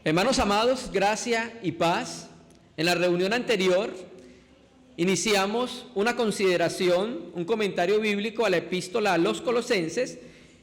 Hermanos amados, gracia y paz. En la reunión anterior iniciamos una consideración, un comentario bíblico a la epístola a los Colosenses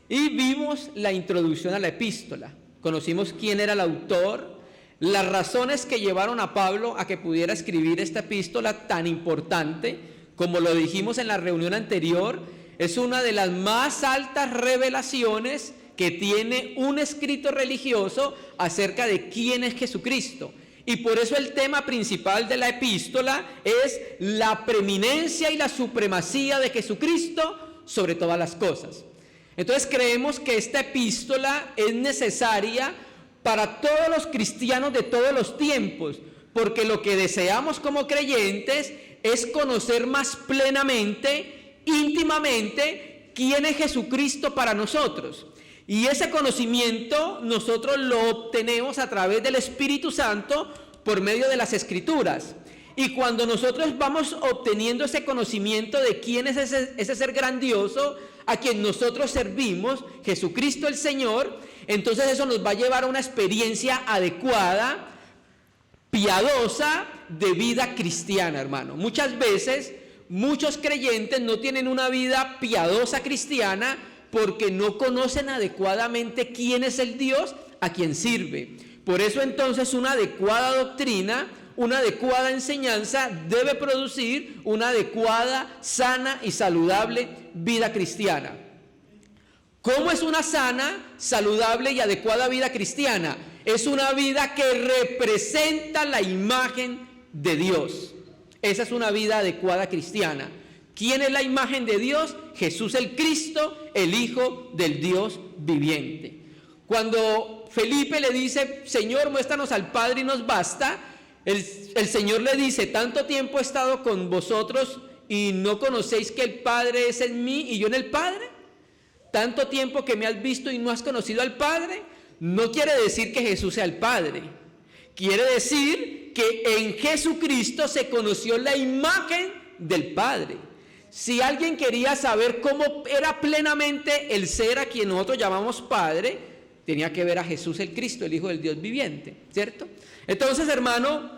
y vimos la introducción a la epístola. Conocimos quién era el autor, las razones que llevaron a Pablo a que pudiera escribir esta epístola tan importante. Como lo dijimos en la reunión anterior, es una de las más altas revelaciones que tiene un escrito religioso acerca de quién es Jesucristo. Y por eso el tema principal de la epístola es la preeminencia y la supremacía de Jesucristo sobre todas las cosas. Entonces creemos que esta epístola es necesaria para todos los cristianos de todos los tiempos, porque lo que deseamos como creyentes es conocer más plenamente, íntimamente, quién es Jesucristo para nosotros. Y ese conocimiento nosotros lo obtenemos a través del Espíritu Santo por medio de las Escrituras. Y cuando nosotros vamos obteniendo ese conocimiento de quién es ese ser grandioso a quien nosotros servimos, Jesucristo el Señor, entonces eso nos va a llevar a una experiencia adecuada, piadosa, de vida cristiana, hermano. Muchas veces, muchos creyentes no tienen una vida piadosa cristiana porque no conocen adecuadamente quién es el Dios a quien sirve. Por eso entonces una adecuada doctrina, una adecuada enseñanza debe producir una adecuada, sana y saludable vida cristiana. ¿Cómo es una sana, saludable y adecuada vida cristiana? Es una vida que representa la imagen de Dios. Esa es una vida adecuada cristiana. ¿Quién es la imagen de Dios? Jesús el Cristo, el Hijo del Dios viviente. Cuando Felipe le dice, Señor, muéstranos al Padre y nos basta, el Señor le dice, tanto tiempo he estado con vosotros y no conocéis que el Padre es en mí y yo en el Padre. Tanto tiempo que me has visto y no has conocido al Padre. No quiere decir que Jesús sea el Padre. Quiere decir que en Jesucristo se conoció la imagen del Padre. Si alguien quería saber cómo era plenamente el ser a quien nosotros llamamos Padre, tenía que ver a Jesús el Cristo, el Hijo del Dios viviente, ¿cierto? Entonces, hermano,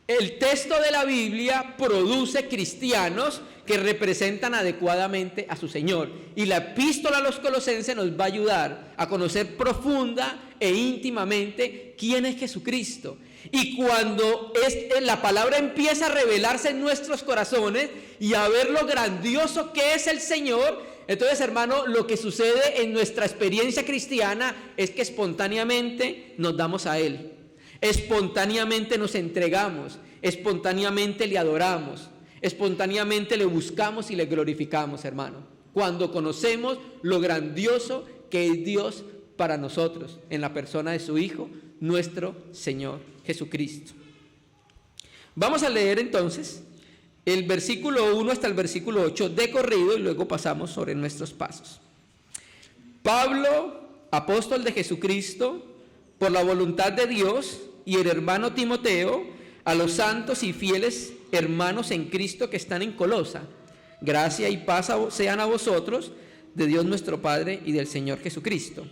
el texto de la Biblia produce cristianos que representan adecuadamente a su Señor. Y la epístola a los Colosenses nos va a ayudar a conocer profunda e íntimamente quién es Jesucristo. Y cuando la palabra empieza a revelarse en nuestros corazones y a ver lo grandioso que es el Señor, entonces, hermano, lo que sucede en nuestra experiencia cristiana es que espontáneamente nos damos a Él. Espontáneamente nos entregamos, espontáneamente le adoramos, espontáneamente le buscamos y le glorificamos, hermano. Cuando conocemos lo grandioso que es Dios para nosotros en la persona de su Hijo, nuestro Señor Jesucristo. Vamos a leer entonces el versículo 1 hasta el versículo 8 de corrido y luego pasamos sobre nuestros pasos. Pablo, apóstol de Jesucristo, por la voluntad de Dios, y el hermano Timoteo, a los santos y fieles hermanos en Cristo que están en Colosa, gracia y paz sean a vosotros, de Dios nuestro Padre y del Señor Jesucristo.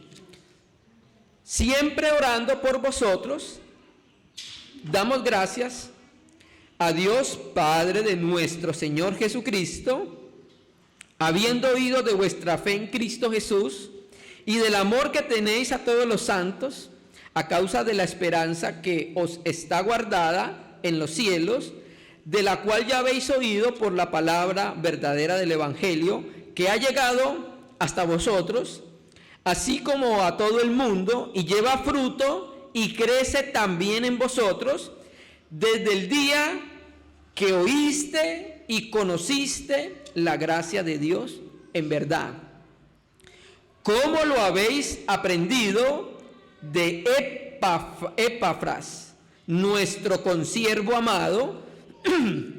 Siempre orando por vosotros, damos gracias a Dios Padre de nuestro Señor Jesucristo, habiendo oído de vuestra fe en Cristo Jesús y del amor que tenéis a todos los santos, a causa de la esperanza que os está guardada en los cielos, de la cual ya habéis oído por la palabra verdadera del Evangelio, que ha llegado hasta vosotros, así como a todo el mundo, y lleva fruto y crece también en vosotros, desde el día que oíste y conociste la gracia de Dios en verdad. ¿Cómo lo habéis aprendido? De Epafras, nuestro consiervo amado,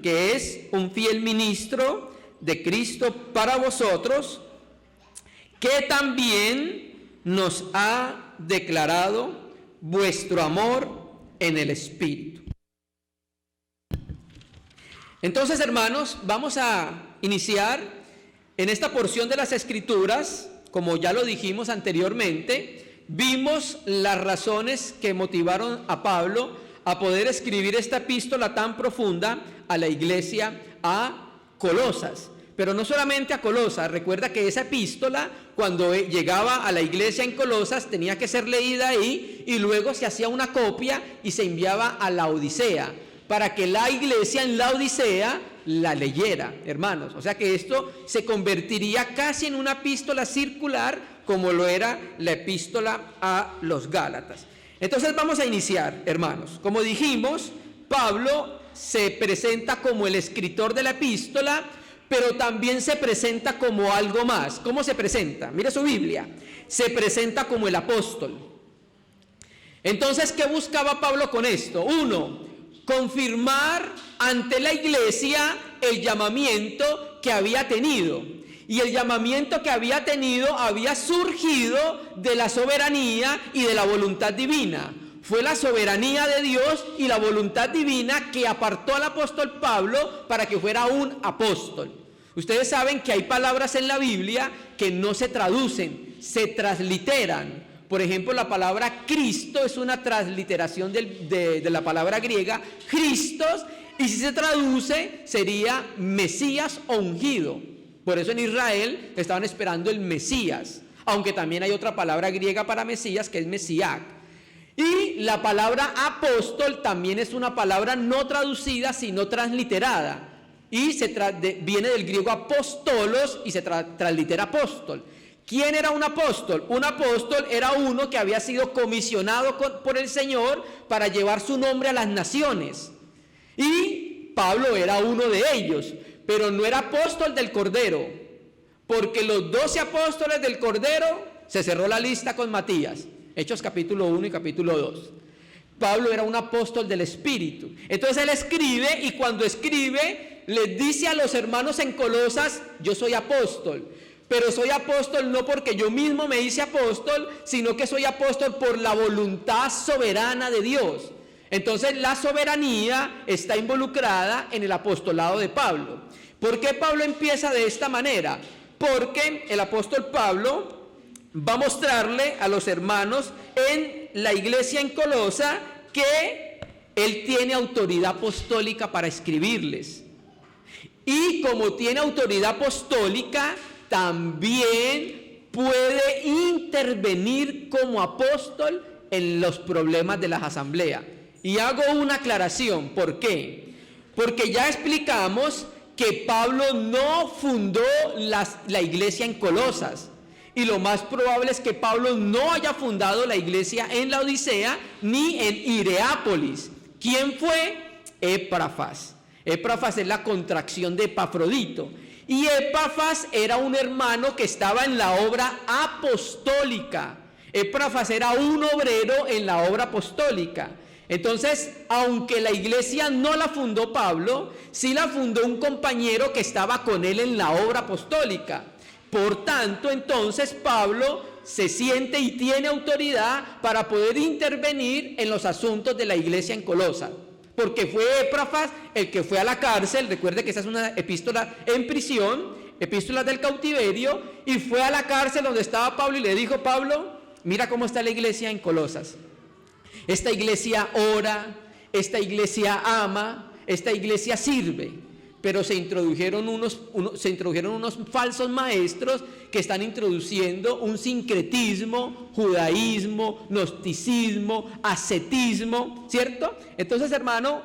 que es un fiel ministro de Cristo para vosotros, que también nos ha declarado vuestro amor en el Espíritu. Entonces, hermanos, vamos a iniciar en esta porción de las Escrituras, como ya lo dijimos anteriormente, vimos las razones que motivaron a Pablo a poder escribir esta epístola tan profunda a la iglesia a Colosas. Pero no solamente a Colosas, recuerda que esa epístola, cuando llegaba a la iglesia en Colosas, tenía que ser leída ahí y luego se hacía una copia y se enviaba a la Odisea, para que la iglesia en la Odisea la leyera, hermanos. O sea que esto se convertiría casi en una epístola circular, como lo era la epístola a los Gálatas. Entonces vamos a iniciar, hermanos. Como dijimos, Pablo se presenta como el escritor de la epístola, pero también se presenta como algo más. ¿Cómo se presenta? Mire su Biblia. Se presenta como el apóstol. Entonces, ¿qué buscaba Pablo con esto? Uno, confirmar ante la iglesia el llamamiento que había tenido. Y el llamamiento que había tenido había surgido de la soberanía y de la voluntad divina. Fue la soberanía de Dios y la voluntad divina que apartó al apóstol Pablo para que fuera un apóstol. Ustedes saben que hay palabras en la Biblia que no se traducen, se transliteran. Por ejemplo, la palabra Cristo es una transliteración de la palabra griega Christos, y si se traduce sería Mesías o ungido. Por eso en Israel estaban esperando el Mesías, aunque también hay otra palabra griega para Mesías que es Mesías. Y la palabra apóstol también es una palabra no traducida, sino transliterada. Y viene del griego apóstolos y se translitera apóstol. ¿Quién era un apóstol? Un apóstol era uno que había sido comisionado por el Señor para llevar su nombre a las naciones. Y Pablo era uno de ellos, pero no era apóstol del Cordero, porque los 12 apóstoles del Cordero se cerró la lista con Matías. Hechos capítulo 1 y capítulo 2. Pablo era un apóstol del Espíritu. Entonces él escribe, y cuando escribe les dice a los hermanos en Colosas: yo soy apóstol, pero soy apóstol no porque yo mismo me hice apóstol, sino que soy apóstol por la voluntad soberana de Dios. Entonces la soberanía está involucrada en el apostolado de Pablo. ¿Por qué Pablo empieza de esta manera? Porque el apóstol Pablo va a mostrarle a los hermanos en la iglesia en Colosa que él tiene autoridad apostólica para escribirles. Y como tiene autoridad apostólica, también puede intervenir como apóstol en los problemas de las asambleas. Y hago una aclaración. ¿Por qué? Porque ya explicamos que Pablo no fundó la iglesia en Colosas. Y lo más probable es que Pablo no haya fundado la iglesia en la Odisea ni en Hierápolis. ¿Quién fue? Epafras. Epafras es la contracción de Epafrodito. Y Epafras era un hermano que estaba en la obra apostólica. Epafras era un obrero en la obra apostólica. Entonces, aunque la iglesia no la fundó Pablo, sí la fundó un compañero que estaba con él en la obra apostólica. Por tanto, entonces Pablo se siente y tiene autoridad para poder intervenir en los asuntos de la iglesia en Colosa. Porque fue Epafras el que fue a la cárcel. Recuerde que esa es una epístola en prisión, epístola del cautiverio, y fue a la cárcel donde estaba Pablo y le dijo: Pablo, mira cómo está la iglesia en Colosas. Esta iglesia ora, esta iglesia ama, esta iglesia sirve. Pero se introdujeron unos falsos maestros que están introduciendo un sincretismo, judaísmo, gnosticismo, ascetismo, ¿cierto? Entonces, hermano,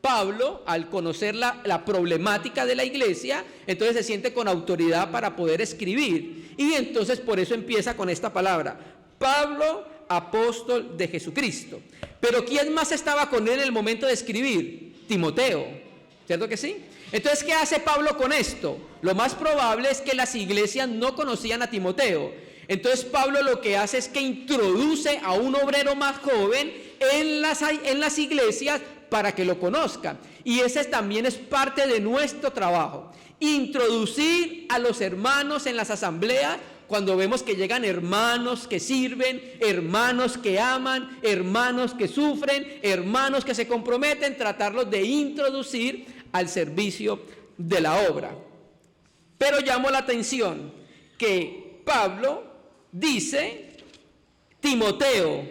Pablo, al conocer la problemática de la iglesia, entonces se siente con autoridad para poder escribir. Y entonces por eso empieza con esta palabra: Pablo, apóstol de Jesucristo. Pero ¿quién más estaba con él en el momento de escribir? Timoteo, ¿cierto que sí? Entonces, ¿qué hace Pablo con esto? Lo más probable es que las iglesias no conocían a Timoteo. Entonces Pablo lo que hace es que introduce a un obrero más joven en las iglesias para que lo conozcan. Y ese también es parte de nuestro trabajo: introducir a los hermanos en las asambleas. Cuando vemos que llegan hermanos que sirven, hermanos que aman, hermanos que sufren, hermanos que se comprometen, tratarlos de introducir al servicio de la obra. Pero llamo la atención que Pablo dice Timoteo,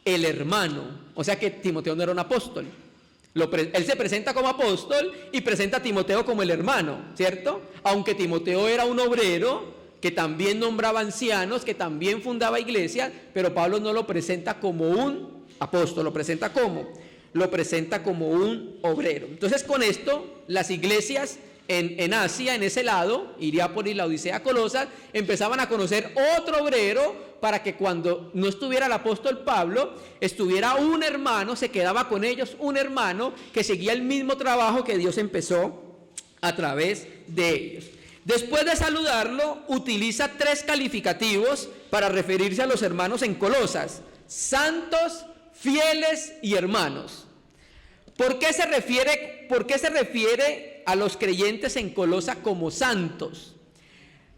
el hermano. O sea que Timoteo no era un apóstol. Él se presenta como apóstol y presenta a Timoteo como el hermano, ¿cierto? Aunque Timoteo era un obrero que también nombraba ancianos, que también fundaba iglesias, pero Pablo no lo presenta como un apóstol, lo presenta como un obrero. Entonces, con esto, las iglesias en Asia, en ese lado, Hierápolis, Laodicea, Colosas, empezaban a conocer otro obrero para que cuando no estuviera el apóstol Pablo, estuviera un hermano, se quedaba con ellos un hermano que seguía el mismo trabajo que Dios empezó a través de ellos. Después de saludarlo, utiliza 3 calificativos para referirse a los hermanos en Colosas: santos, fieles y hermanos. ¿Por qué se refiere a los creyentes en Colosas como santos?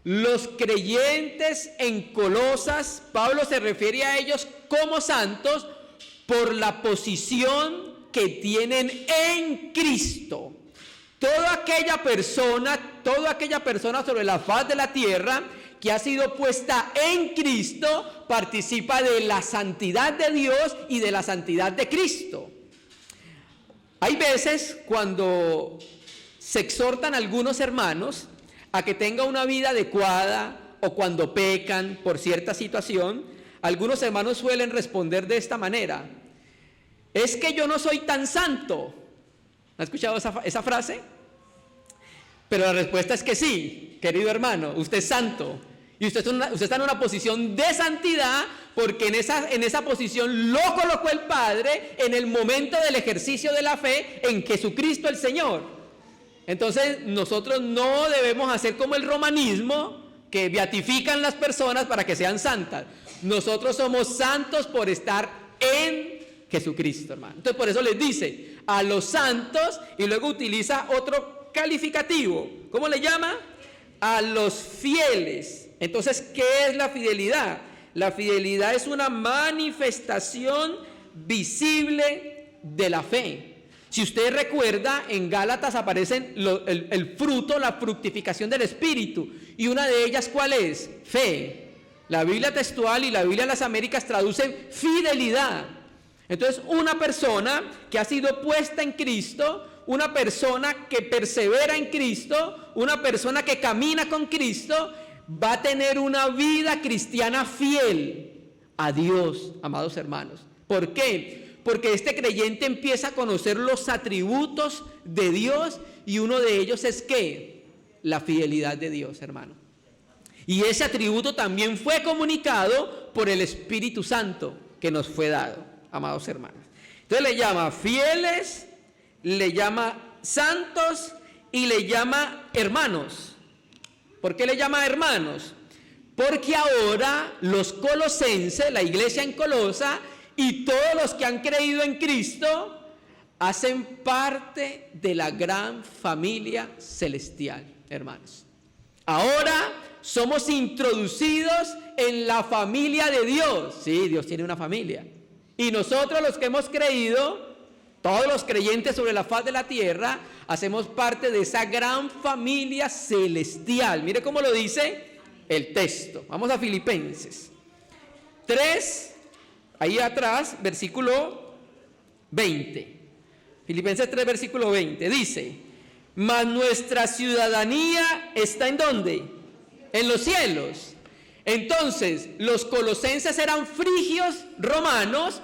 Los creyentes en Colosas, Pablo se refiere a ellos como santos por la posición que tienen en Cristo. Toda aquella persona sobre la faz de la tierra que ha sido puesta en Cristo participa de la santidad de Dios y de la santidad de Cristo. Hay veces cuando se exhortan a algunos hermanos a que tengan una vida adecuada, o cuando pecan por cierta situación, algunos hermanos suelen responder de esta manera: es que yo no soy tan santo. ¿Ha escuchado esa frase? Pero la respuesta es que sí, querido hermano, usted es santo. Y usted está en una posición de santidad porque en esa posición lo colocó el Padre en el momento del ejercicio de la fe en Jesucristo el Señor. Entonces nosotros no debemos hacer como el romanismo, que beatifican las personas para que sean santas. Nosotros somos santos por estar en Jesucristo, hermano. Entonces por eso les dice a los santos, y luego utiliza otro calificativo. ¿Cómo le llama? A los fieles. Entonces, ¿qué es la fidelidad? La fidelidad es una manifestación visible de la fe. Si usted recuerda, en Gálatas aparecen el fruto, la fructificación del Espíritu. Y una de ellas, ¿cuál es? Fe. La Biblia textual y la Biblia de las Américas traducen fidelidad. Entonces, una persona que ha sido puesta en Cristo, una persona que persevera en Cristo, una persona que camina con Cristo, va a tener una vida cristiana fiel a Dios, amados hermanos. ¿Por qué? Porque este creyente empieza a conocer los atributos de Dios, y uno de ellos es ¿qué? La fidelidad de Dios, hermano. Y ese atributo también fue comunicado por el Espíritu Santo que nos fue dado, amados hermanos. Entonces le llama fieles, le llama santos y le llama hermanos. ¿Por qué le llama hermanos? Porque ahora los colosenses, la iglesia en Colosa, y todos los que han creído en Cristo, hacen parte de la gran familia celestial, hermanos. Ahora somos introducidos en la familia de Dios. Sí, Dios tiene una familia. Y nosotros, los que hemos creído, todos los creyentes sobre la faz de la tierra, hacemos parte de esa gran familia celestial. Mire cómo lo dice el texto. Vamos a Filipenses 3, ahí atrás, versículo 20. Filipenses 3, versículo 20. Dice: mas nuestra ciudadanía está ¿en dónde? En los cielos. Entonces, los colosenses eran frigios romanos,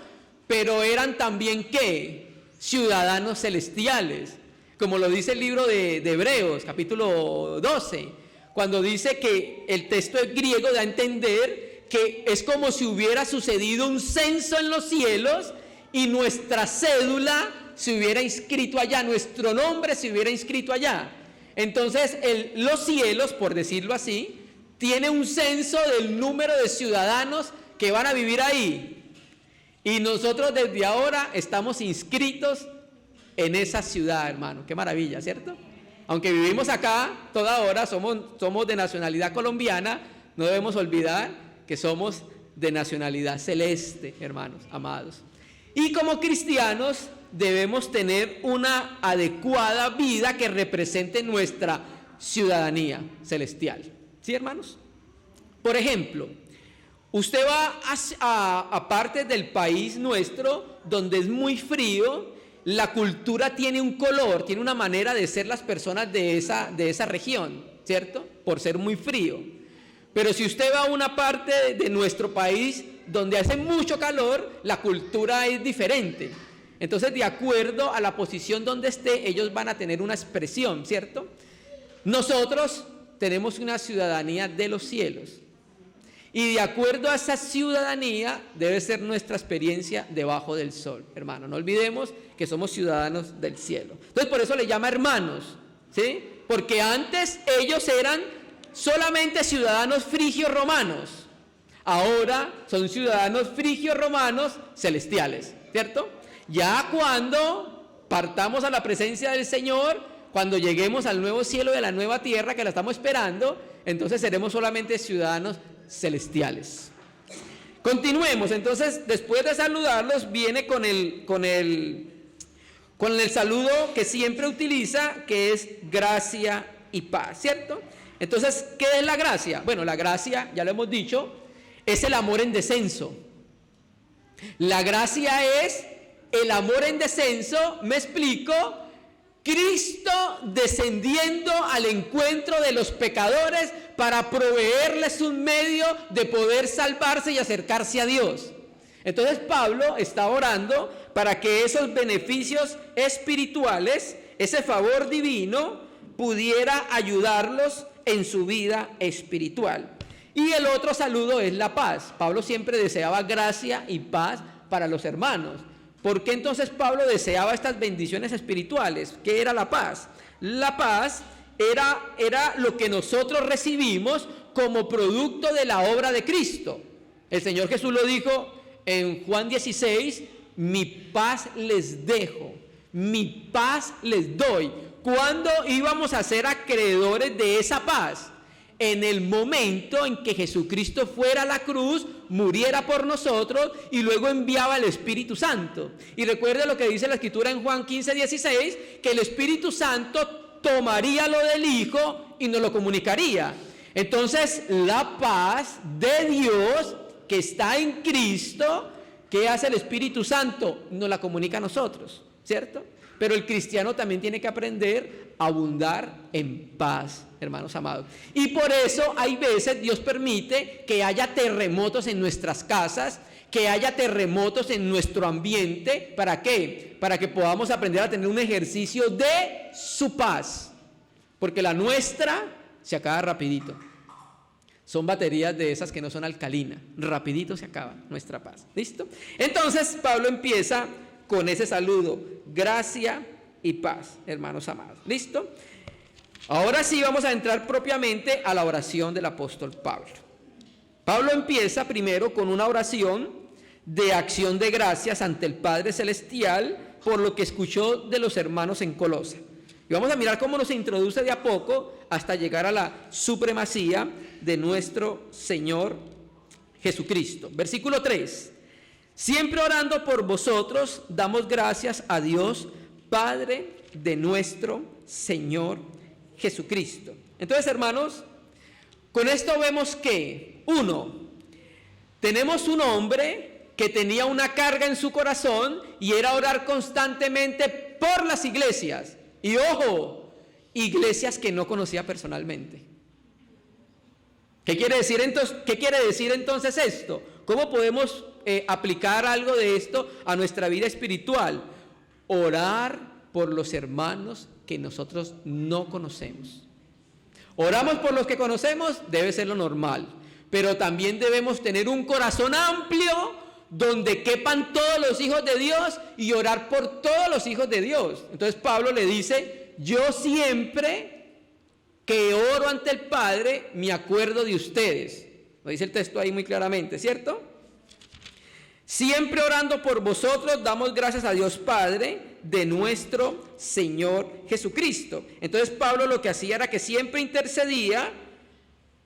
pero eran también ¿qué? Ciudadanos celestiales, como lo dice el libro de Hebreos, capítulo 12, cuando dice que el texto griego da a entender que es como si hubiera sucedido un censo en los cielos y nuestra cédula se hubiera inscrito allá, nuestro nombre se hubiera inscrito allá. Entonces los cielos, por decirlo así, tiene un censo del número de ciudadanos que van a vivir ahí. Y nosotros desde ahora estamos inscritos en esa ciudad, hermano. Qué maravilla, ¿cierto? Aunque vivimos acá toda hora, somos de nacionalidad colombiana, no debemos olvidar que somos de nacionalidad celeste, hermanos, amados. Y como cristianos debemos tener una adecuada vida que represente nuestra ciudadanía celestial. ¿Sí, hermanos? Por ejemplo, Usted va a partes del país nuestro donde es muy frío, la cultura tiene un color, tiene una manera de ser las personas de esa región, ¿cierto? Por ser muy frío. Pero si usted va a una parte de nuestro país donde hace mucho calor, la cultura es diferente. Entonces, de acuerdo a la posición donde esté, ellos van a tener una expresión, ¿cierto? Nosotros tenemos una ciudadanía de los cielos. Y de acuerdo a esa ciudadanía debe ser nuestra experiencia debajo del sol, hermano. No olvidemos que somos ciudadanos del cielo. Entonces, por eso le llama hermanos, ¿sí? Porque antes ellos eran solamente ciudadanos frigios romanos. Ahora son ciudadanos frigios romanos celestiales, ¿cierto? Ya cuando partamos a la presencia del Señor, cuando lleguemos al nuevo cielo y a la nueva tierra que la estamos esperando, entonces seremos solamente ciudadanos celestiales. Continuemos. Entonces, después de saludarlos, viene con el saludo que siempre utiliza, que es gracia y paz, ¿cierto? Entonces, ¿qué es la gracia? Bueno, la gracia, ya lo hemos dicho, es el amor en descenso. La gracia es el amor en descenso, me explico, Cristo descendiendo al encuentro de los pecadores para proveerles un medio de poder salvarse y acercarse a Dios. Entonces Pablo está orando para que esos beneficios espirituales, ese favor divino, pudiera ayudarlos en su vida espiritual. Y el otro saludo es la paz. Pablo siempre deseaba gracia y paz para los hermanos. ¿Por qué entonces Pablo deseaba estas bendiciones espirituales? ¿Qué era la paz? La paz era lo que nosotros recibimos como producto de la obra de Cristo. El Señor Jesús lo dijo en Juan 16, mi paz les dejo, mi paz les doy. ¿Cuándo íbamos a ser acreedores de esa paz? En el momento en que Jesucristo fuera a la cruz, muriera por nosotros y luego enviaba el Espíritu Santo. Y recuerde lo que dice la Escritura en Juan 15, 16, que el Espíritu Santo tomaría lo del Hijo y nos lo comunicaría. Entonces, la paz de Dios que está en Cristo, ¿qué hace el Espíritu Santo? Nos la comunica a nosotros, ¿cierto? Pero el cristiano también tiene que aprender a abundar en paz, hermanos amados. Y por eso hay veces Dios permite que haya terremotos en nuestras casas, que haya terremotos en nuestro ambiente. ¿Para qué? Para que podamos aprender a tener un ejercicio de su paz. Porque la nuestra se acaba rapidito. Son baterías de esas que no son alcalinas. Rapidito se acaba nuestra paz. ¿Listo? Entonces Pablo empieza con ese saludo, gracia y paz, hermanos amados. ¿Listo? Ahora sí vamos a entrar propiamente a la oración del apóstol Pablo. Pablo empieza primero con una oración de acción de gracias ante el Padre Celestial por lo que escuchó de los hermanos en Colosa. Y vamos a mirar cómo nos introduce de a poco hasta llegar a la supremacía de nuestro Señor Jesucristo. Versículo 3. Siempre orando por vosotros, damos gracias a Dios, Padre de nuestro Señor Jesucristo. Entonces, hermanos, con esto vemos que, uno, tenemos un hombre que tenía una carga en su corazón y era orar constantemente por las iglesias. Y ojo, iglesias que no conocía personalmente. ¿Qué quiere decir entonces esto? ¿Cómo podemos aplicar algo de esto a nuestra vida espiritual? Orar por los hermanos que nosotros no conocemos. Oramos por los que conocemos, debe ser lo normal, pero también debemos tener un corazón amplio donde quepan todos los hijos de Dios y orar por todos los hijos de Dios. Entonces Pablo le dice, yo siempre que oro ante el Padre me acuerdo de ustedes. Lo dice el texto ahí muy claramente, ¿cierto? Siempre orando por vosotros damos gracias a Dios Padre de nuestro Señor Jesucristo. Entonces Pablo lo que hacía era que siempre intercedía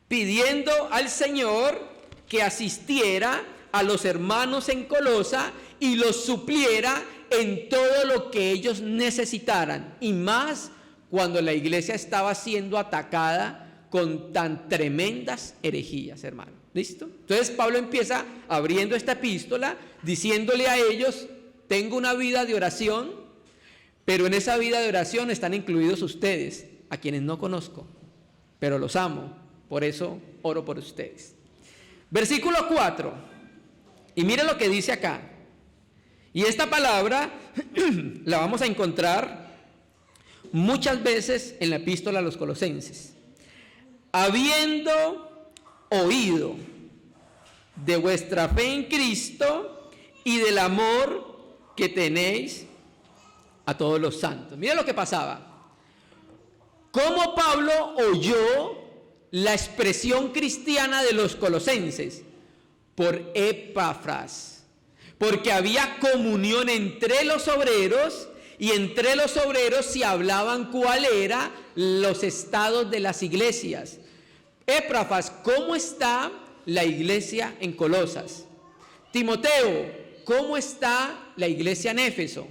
pidiendo al Señor que asistiera a los hermanos en Colosa y los supliera en todo lo que ellos necesitaran, y más cuando la iglesia estaba siendo atacada con tan tremendas herejías, hermano. ¿Listo? Entonces Pablo empieza abriendo esta epístola diciéndole a ellos: tengo una vida de oración, pero en esa vida de oración están incluidos ustedes, a quienes no conozco, pero los amo, por eso oro por ustedes. Versículo 4, y mire lo que dice acá. Y esta palabra la vamos a encontrar muchas veces en la epístola a los Colosenses. Habiendo oído de vuestra fe en Cristo y del amor que tenéis a todos los santos. Mira lo que pasaba. ¿Cómo Pablo oyó la expresión cristiana de los colosenses? Por Epafras. Porque había comunión entre los obreros, y entre los obreros se hablaban cuál era los estados de las iglesias. Epafras, ¿cómo está la iglesia en Colosas? Timoteo, ¿cómo está la iglesia en Éfeso?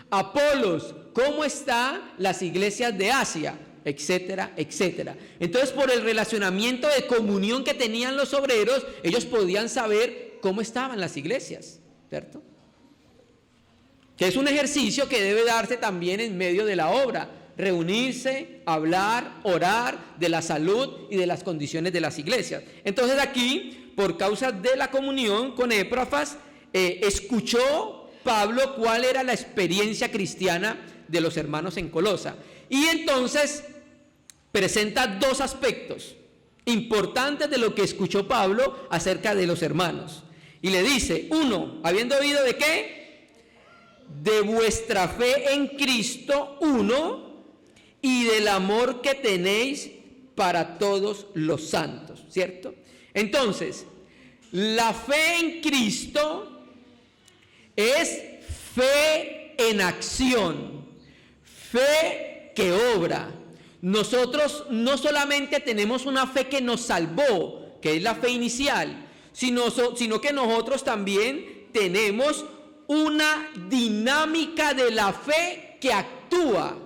Apolos, ¿cómo están las iglesias de Asia? Etcétera, etcétera. Entonces, por el relacionamiento de comunión que tenían los obreros, ellos podían saber cómo estaban las iglesias, ¿cierto? Que es un ejercicio que debe darse también en medio de la obra. Reunirse, hablar, orar de la salud y de las condiciones de las iglesias. Entonces aquí, por causa de la comunión con Epafras, escuchó Pablo cuál era la experiencia cristiana de los hermanos en Colosa. Y entonces presenta dos aspectos importantes de lo que escuchó Pablo acerca de los hermanos. Y le dice, uno, habiendo oído de qué, de vuestra fe en Cristo, uno, y del amor que tenéis para todos los santos, ¿cierto? Entonces, la fe en Cristo es fe en acción, fe que obra. Nosotros no solamente tenemos una fe que nos salvó, que es la fe inicial, sino que nosotros también tenemos una dinámica de la fe que actúa.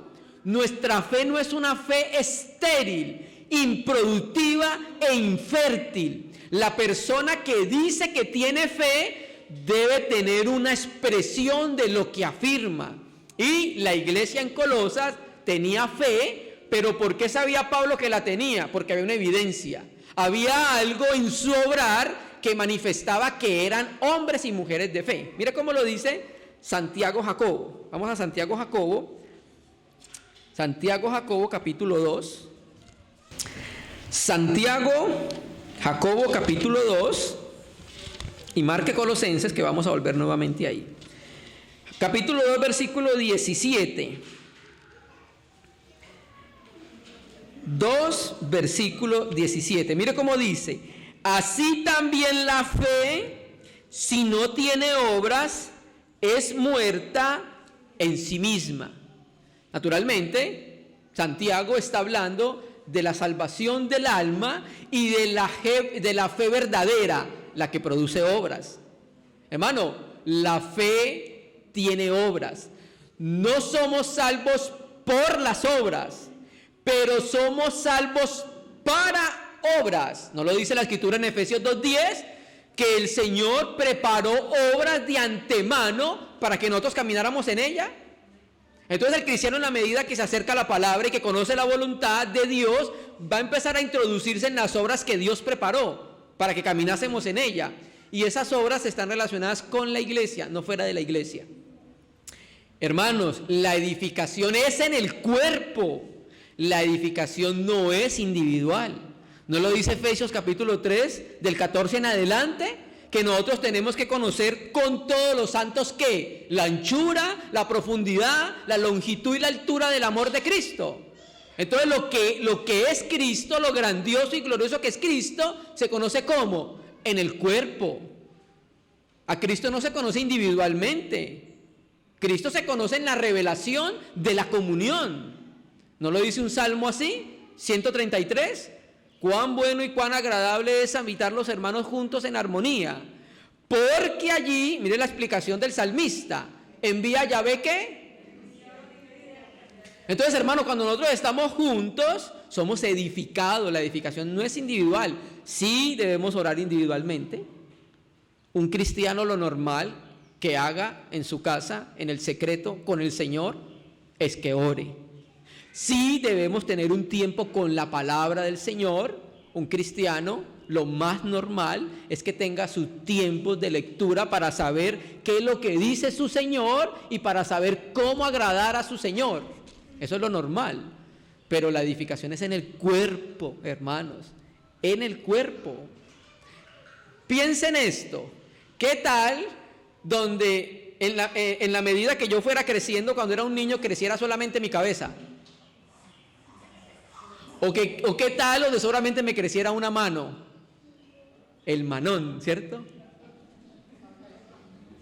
Nuestra fe no es una fe estéril, improductiva e infértil. La persona que dice que tiene fe debe tener una expresión de lo que afirma. Y la iglesia en Colosas tenía fe, pero ¿por qué sabía Pablo que la tenía? Porque había una evidencia. Había algo en su obrar que manifestaba que eran hombres y mujeres de fe. Mira cómo lo dice Santiago Jacobo. Vamos a Santiago Jacobo. Santiago Jacobo capítulo 2. Santiago Jacobo capítulo 2. Y marque Colosenses, que vamos a volver nuevamente ahí. Capítulo 2, versículo 17. 2, versículo 17. Mire cómo dice. Así también la fe, si no tiene obras, es muerta en sí misma. Naturalmente, Santiago está hablando de la salvación del alma y de la fe verdadera, la que produce obras. Hermano, la fe tiene obras. No somos salvos por las obras, pero somos salvos para obras. ¿No lo dice la escritura en Efesios 2:10? Que el Señor preparó obras de antemano para que nosotros camináramos en ella. Entonces el cristiano, en la medida que se acerca a la palabra y que conoce la voluntad de Dios, va a empezar a introducirse en las obras que Dios preparó para que caminásemos en ella. Y esas obras están relacionadas con la iglesia, no fuera de la iglesia. Hermanos, la edificación es en el cuerpo. La edificación no es individual. ¿No lo dice Efesios capítulo 3, del 14 en adelante? Que nosotros tenemos que conocer con todos los santos ¿qué? La anchura, la profundidad, la longitud y la altura del amor de Cristo. Entonces lo que es Cristo, lo grandioso y glorioso que es Cristo, se conoce ¿cómo? En el cuerpo. A Cristo no se conoce individualmente. Cristo se conoce en la revelación de la comunión. ¿No lo dice un salmo así? 133. Cuán bueno y cuán agradable es habitar los hermanos juntos en armonía. Porque allí, mire la explicación del salmista, envía a Yahvé ¿qué? Entonces, hermano, cuando nosotros estamos juntos, somos edificados. La edificación no es individual. Sí debemos orar individualmente. Un cristiano, lo normal que haga en su casa, en el secreto, con el Señor, es que ore. Sí debemos tener un tiempo con la palabra del Señor. Un cristiano, lo más normal es que tenga sus tiempos de lectura para saber qué es lo que dice su Señor y para saber cómo agradar a su Señor. Eso es lo normal. Pero la edificación es en el cuerpo, hermanos, en el cuerpo. Piensen esto. ¿Qué tal donde en la medida que yo fuera creciendo, cuando era un niño, creciera solamente mi cabeza? ¿O qué tal donde solamente me creciera una mano? El manón, ¿cierto?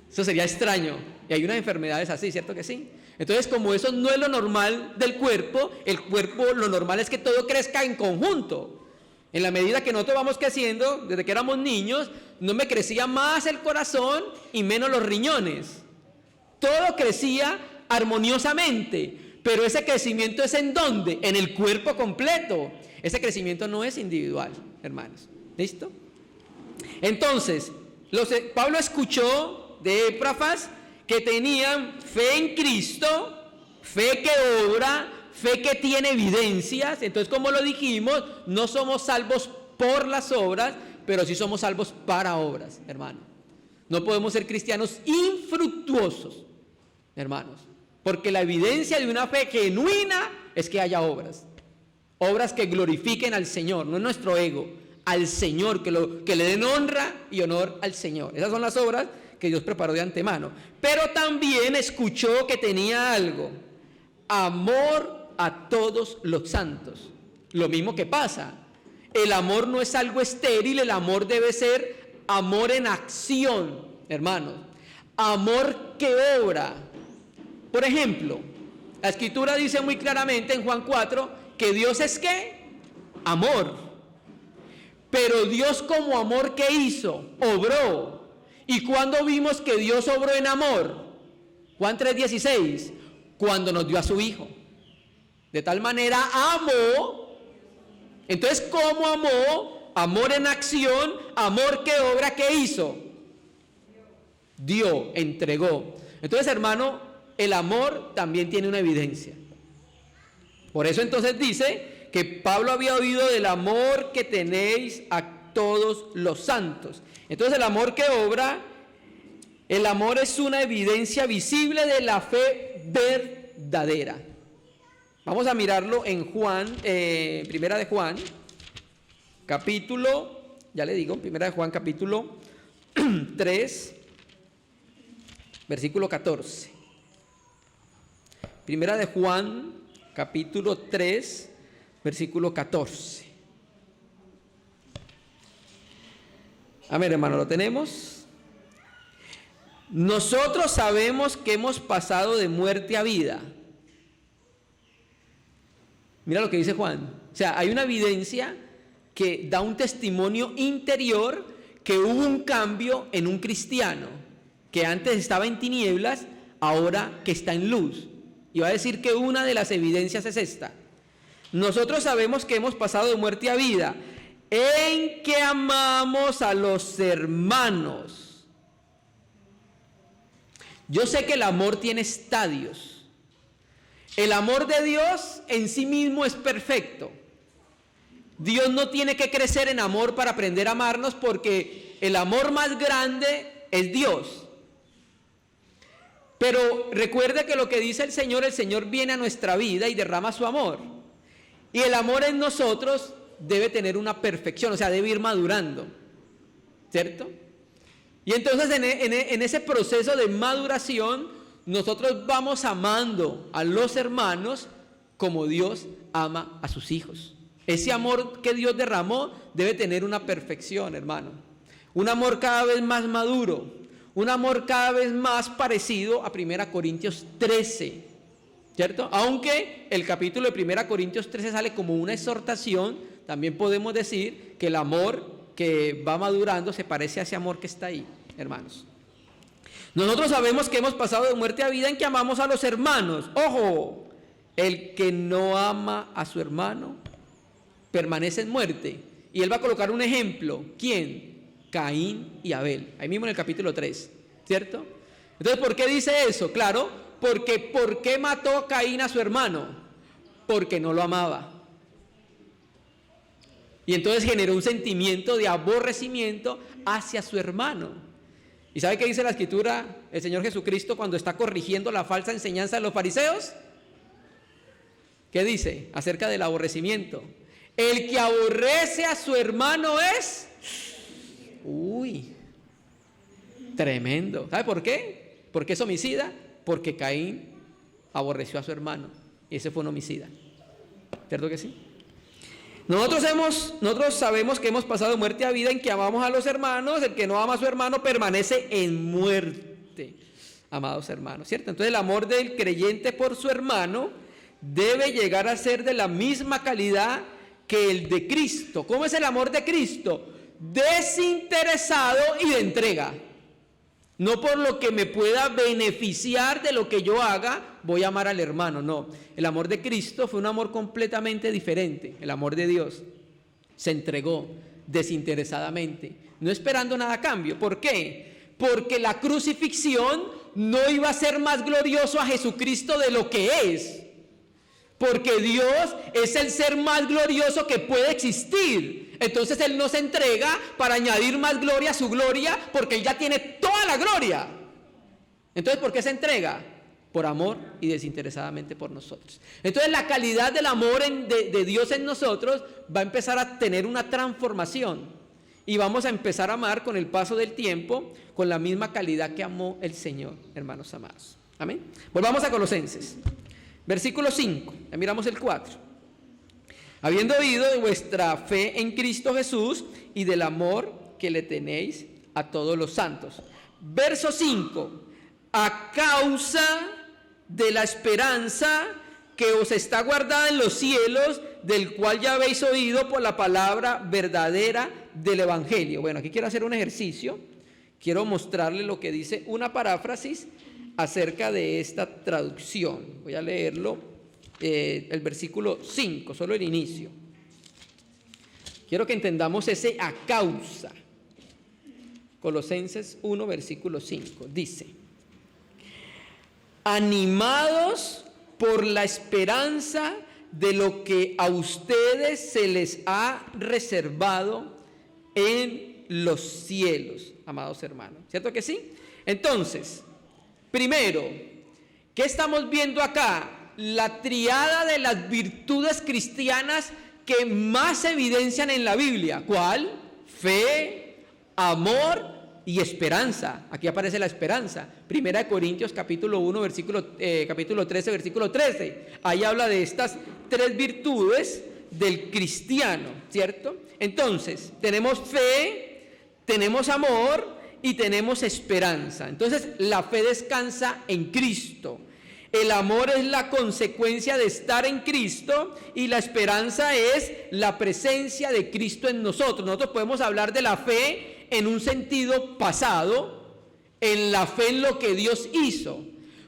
Eso sería extraño. Y hay unas enfermedades así, ¿cierto que sí? Entonces, como eso no es lo normal del cuerpo, el cuerpo lo normal es que todo crezca en conjunto. En la medida que nosotros vamos creciendo, desde que éramos niños, no me crecía más el corazón y menos los riñones. Todo crecía armoniosamente, pero ese crecimiento es ¿en dónde? En el cuerpo completo. Ese crecimiento no es individual, hermanos. ¿Listo? Entonces, Pablo escuchó de Éprafas que tenían fe en Cristo, fe que obra, fe que tiene evidencias. Entonces, como lo dijimos, no somos salvos por las obras, pero sí somos salvos para obras, hermano. No podemos ser cristianos infructuosos, hermanos, porque la evidencia de una fe genuina es que haya obras. Obras que glorifiquen al Señor, no nuestro ego, al Señor, que le den honra y honor al Señor. Esas son las obras que Dios preparó de antemano. Pero también escuchó que tenía algo: amor a todos los santos. Lo mismo que pasa. El amor no es algo estéril, el amor debe ser amor en acción, hermanos. Amor que obra. Por ejemplo, la Escritura dice muy claramente en Juan 4 que Dios es ¿qué? Amor. Pero Dios, como amor, ¿qué hizo? Obró. ¿Y cuándo vimos que Dios obró en amor? Juan 3:16, cuando nos dio a su Hijo. De tal manera amó. Entonces, ¿cómo amó? Amor en acción, amor que obra, ¿qué hizo? Dio, entregó. Entonces, hermano, el amor también tiene una evidencia. Por eso entonces dice que Pablo había oído del amor que tenéis a todos los santos. Entonces, el amor que obra, el amor es una evidencia visible de la fe verdadera. Vamos a mirarlo en Juan, Primera de Juan, capítulo, ya le digo, Primera de Juan, capítulo 3, versículo 14. Primera de Juan, capítulo 3, versículo 14. Amén, hermano, ¿lo tenemos? Nosotros sabemos que hemos pasado de muerte a vida. Mira lo que dice Juan. O sea, hay una evidencia que da un testimonio interior que hubo un cambio en un cristiano que antes estaba en tinieblas, ahora que está en luz. Y va a decir que una de las evidencias es esta: nosotros sabemos que hemos pasado de muerte a vida, en que amamos a los hermanos. Yo sé que el amor tiene estadios. El amor de Dios en sí mismo es perfecto. Dios no tiene que crecer en amor para aprender a amarnos, porque el amor más grande es Dios. Pero recuerde que lo que dice el Señor viene a nuestra vida y derrama su amor. Y el amor en nosotros debe tener una perfección, o sea, debe ir madurando, ¿cierto? Y entonces en ese proceso de maduración, nosotros vamos amando a los hermanos como Dios ama a sus hijos. Ese amor que Dios derramó debe tener una perfección, hermano. Un amor cada vez más maduro, un amor cada vez más parecido a 1 Corintios 13, ¿cierto? Aunque el capítulo de 1 Corintios 13 sale como una exhortación, también podemos decir que el amor que va madurando se parece a ese amor que está ahí, hermanos. Nosotros sabemos que hemos pasado de muerte a vida en que amamos a los hermanos. ¡Ojo! El que no ama a su hermano permanece en muerte. Y él va a colocar un ejemplo. ¿Quién? Caín y Abel. Ahí mismo en el capítulo 3, ¿cierto? Entonces, ¿por qué dice eso? Claro, porque ¿por qué mató Caín a su hermano? Porque no lo amaba. Y entonces generó un sentimiento de aborrecimiento hacia su hermano. ¿Y sabe qué dice la Escritura, el Señor Jesucristo, cuando está corrigiendo la falsa enseñanza de los fariseos? ¿Qué dice acerca del aborrecimiento? El que aborrece a su hermano es... Uy, tremendo. ¿Sabe por qué? ¿Por qué es homicida? Porque Caín aborreció a su hermano y ese fue un homicida. ¿Cierto que sí? Nosotros sabemos que hemos pasado de muerte a vida en que amamos a los hermanos. El que no ama a su hermano permanece en muerte, amados hermanos, ¿cierto? Entonces el amor del creyente por su hermano debe llegar a ser de la misma calidad que el de Cristo. ¿Cómo es el amor de Cristo? Desinteresado y de entrega. No por lo que me pueda beneficiar de lo que yo haga, voy a amar al hermano. No, el amor de Cristo fue un amor completamente diferente. El amor de Dios se entregó desinteresadamente, no esperando nada a cambio. ¿Por qué? Porque la crucifixión no iba a ser más glorioso a Jesucristo de lo que es. Porque Dios es el ser más glorioso que puede existir. Entonces Él no se entrega para añadir más gloria a su gloria, porque Él ya tiene toda la gloria. Entonces, ¿por qué se entrega? Por amor y desinteresadamente por nosotros. Entonces, la calidad del amor de Dios en nosotros va a empezar a tener una transformación. Y vamos a empezar a amar con el paso del tiempo, con la misma calidad que amó el Señor, hermanos amados. Amén. Volvamos a Colosenses. Versículo 5, ya miramos el 4. Habiendo oído de vuestra fe en Cristo Jesús y del amor que le tenéis a todos los santos. Verso 5, a causa de la esperanza que os está guardada en los cielos, del cual ya habéis oído por la palabra verdadera del Evangelio. Bueno, aquí quiero hacer un ejercicio. Quiero mostrarle lo que dice una paráfrasis acerca de esta traducción. Voy a leerlo, el versículo 5, solo el inicio. Quiero que entendamos ese a causa. Colosenses 1, versículo 5, dice: animados por la esperanza de lo que a ustedes se les ha reservado en los cielos, amados hermanos. ¿Cierto que sí? Entonces, primero, ¿qué estamos viendo acá? La triada de las virtudes cristianas que más se evidencian en la Biblia. ¿Cuál? Fe, amor y esperanza. Aquí aparece la esperanza. Primera de Corintios capítulo 1, capítulo 13, versículo 13. Ahí habla de estas tres virtudes del cristiano, ¿cierto? Entonces, tenemos fe, tenemos amor y tenemos esperanza. Entonces, la fe descansa en Cristo. El amor es la consecuencia de estar en Cristo y la esperanza es la presencia de Cristo en nosotros. Nosotros podemos hablar de la fe en un sentido pasado, en la fe en lo que Dios hizo.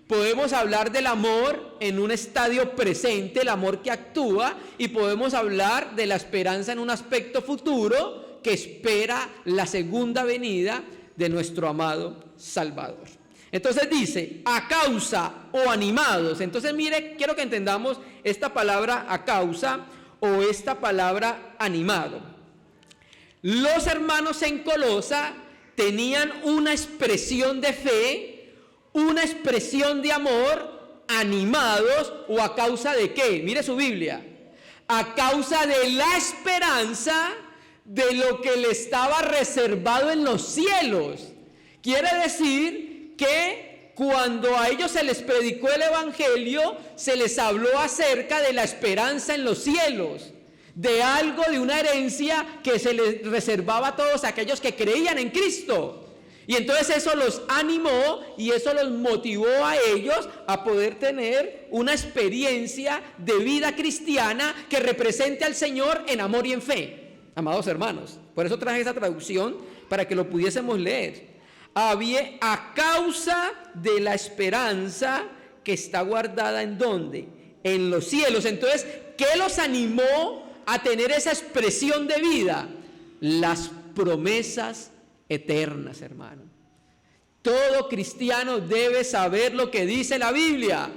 Podemos hablar del amor en un estadio presente, el amor que actúa, y podemos hablar de la esperanza en un aspecto futuro que espera la segunda venida de nuestro amado Salvador. Entonces dice, a causa o animados. Entonces mire, quiero que entendamos esta palabra a causa o esta palabra animado. Los hermanos en Colosa tenían una expresión de fe, una expresión de amor, animados o a causa de qué. Mire su Biblia. A causa de la esperanza de lo que le estaba reservado en los cielos. Quiere decir que cuando a ellos se les predicó el Evangelio, se les habló acerca de la esperanza en los cielos, de algo, de una herencia que se les reservaba a todos aquellos que creían en Cristo. Y entonces eso los animó y eso los motivó a ellos a poder tener una experiencia de vida cristiana que represente al Señor en amor y en fe. Amados hermanos, por eso traje esa traducción para que lo pudiésemos leer. A causa de la esperanza que está guardada ¿en dónde? en los cielos. Entonces, ¿qué los animó a tener esa expresión de vida? Las promesas eternas, hermano. Todo cristiano debe saber lo que dice la Biblia.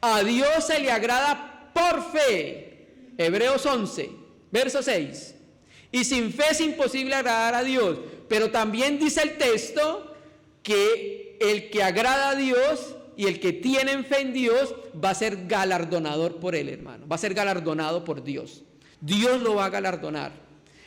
A Dios se le agrada por fe. Hebreos 11, verso 6. Y sin fe es imposible agradar a Dios. Pero también dice el texto que el que agrada a Dios y el que tiene fe en Dios va a ser galardonador por él, hermano. Va a ser galardonado por Dios. Dios lo va a galardonar.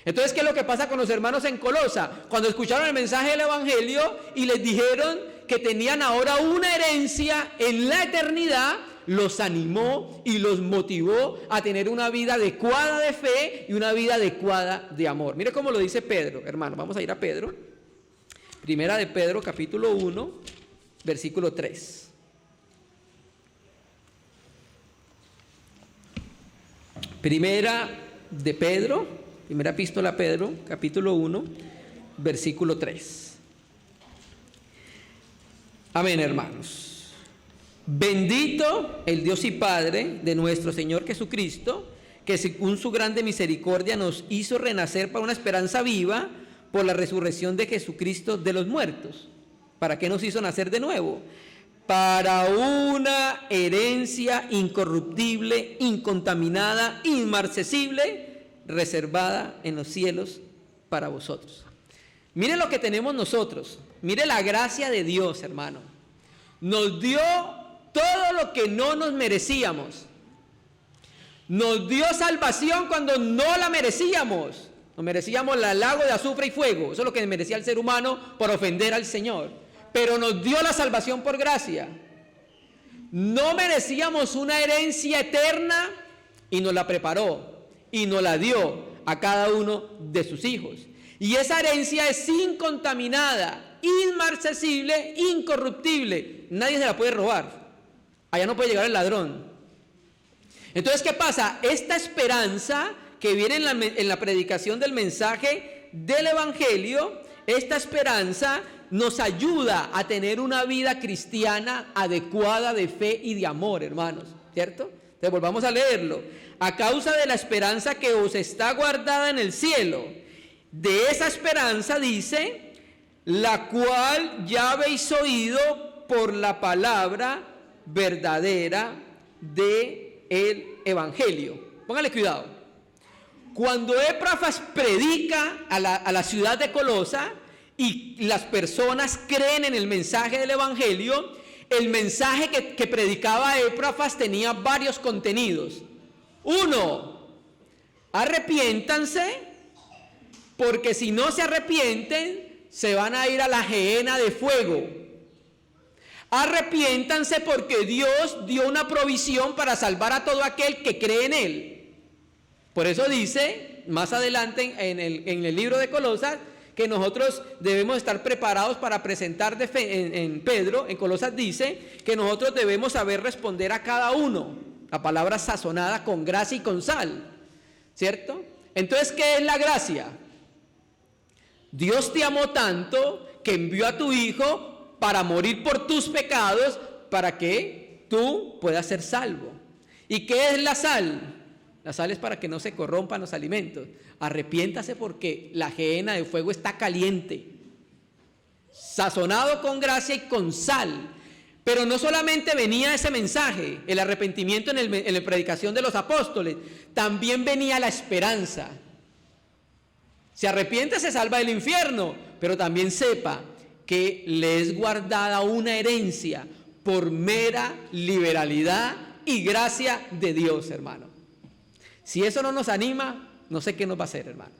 Entonces, ¿qué es lo que pasa con los hermanos en Colosa? Cuando escucharon el mensaje del Evangelio y les dijeron que tenían ahora una herencia en la eternidad, los animó y los motivó a tener una vida adecuada de fe y una vida adecuada de amor. Mire cómo lo dice Pedro, hermano. Vamos a ir a Pedro. Primera de Pedro, capítulo 1, versículo 3. Primera de Pedro, primera epístola a Pedro, capítulo 1, versículo 3. Amén, hermanos. Bendito el Dios y Padre de nuestro Señor Jesucristo, que según su grande misericordia nos hizo renacer para una esperanza viva por la resurrección de Jesucristo de los muertos. ¿Para qué nos hizo nacer de nuevo? Para una herencia incorruptible, incontaminada, inmarcesible, reservada en los cielos para vosotros. Mire lo que tenemos nosotros. Mire la gracia de Dios, hermano. Nos dio todo lo que no nos merecíamos. Nos dio salvación cuando no la merecíamos. Nos merecíamos el lago de azufre y fuego. Eso es lo que merecía el ser humano por ofender al Señor. Pero nos dio la salvación por gracia. No merecíamos una herencia eterna y nos la preparó y nos la dio a cada uno de sus hijos. Y esa herencia es incontaminada, inmarcesible, incorruptible. Nadie se la puede robar. Allá no puede llegar el ladrón. Entonces, ¿qué pasa? Esta esperanza que viene en la predicación del mensaje del Evangelio, esta esperanza nos ayuda a tener una vida cristiana adecuada de fe y de amor, hermanos, ¿cierto? Entonces, volvamos a leerlo. A causa de la esperanza que os está guardada en el cielo, de esa esperanza dice, la cual ya habéis oído por la palabra verdadera de el Evangelio. Póngale cuidado. Cuando Epafras predica a la ciudad de Colosa y las personas creen en el mensaje del Evangelio, el mensaje que predicaba Epafras tenía varios contenidos. Uno, arrepiéntanse, porque si no se arrepienten, se van a ir a la gehenna de fuego. Arrepiéntanse porque Dios dio una provisión para salvar a todo aquel que cree en Él. Por eso dice, más adelante en el libro de Colosas, que nosotros debemos estar preparados para presentar de fe. En Pedro, en Colosas dice que nosotros debemos saber responder a cada uno. La palabra sazonada con gracia y con sal, ¿cierto? Entonces, ¿qué es la gracia? Dios te amó tanto que envió a tu Hijo para morir por tus pecados, para que tú puedas ser salvo. ¿Y qué es la sal? La sal es para que no se corrompan los alimentos. Arrepiéntase porque la gehenna de fuego está caliente. Sazonado con gracia y con sal. Pero no solamente venía ese mensaje, el arrepentimiento en la predicación de los apóstoles, también venía la esperanza. Se arrepiente, se salva del infierno, pero también sepa que le es guardada una herencia por mera liberalidad y gracia de Dios, hermano. Si eso no nos anima, no sé qué nos va a hacer, hermano.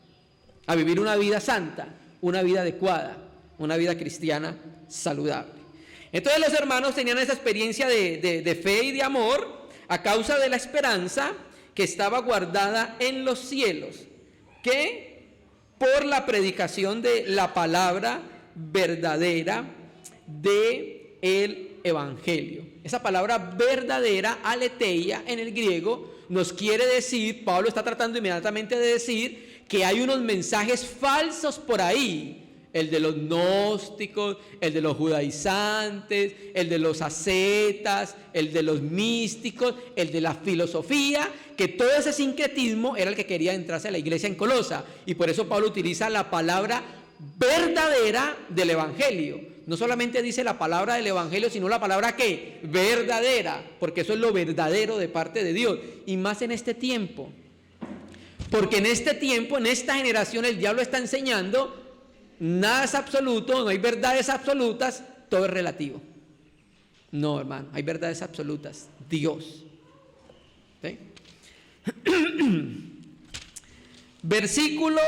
A vivir una vida santa, una vida adecuada, una vida cristiana saludable. Entonces los hermanos tenían esa experiencia de fe y de amor a causa de la esperanza que estaba guardada en los cielos, que por la predicación de la palabra verdadera de el Evangelio. Esa palabra verdadera, aletheia, en el griego, nos quiere decir, Pablo está tratando inmediatamente de decir, que hay unos mensajes falsos por ahí. el de los gnósticos, el de los judaizantes, el de los ascetas, el de los místicos, el de la filosofía, que todo ese sincretismo era el que quería entrarse a la iglesia en Colosa. Y por eso Pablo utiliza la palabra verdadera del evangelio. No solamente dice la palabra del evangelio, sino la palabra ¿qué? Verdadera, porque eso es lo verdadero de parte de Dios. Y más en este tiempo. Porque en este tiempo, en esta generación, el diablo está enseñando, nada es absoluto, no hay verdades absolutas, todo es relativo. No, hermano, hay verdades absolutas, Dios. ¿Sí? Versículo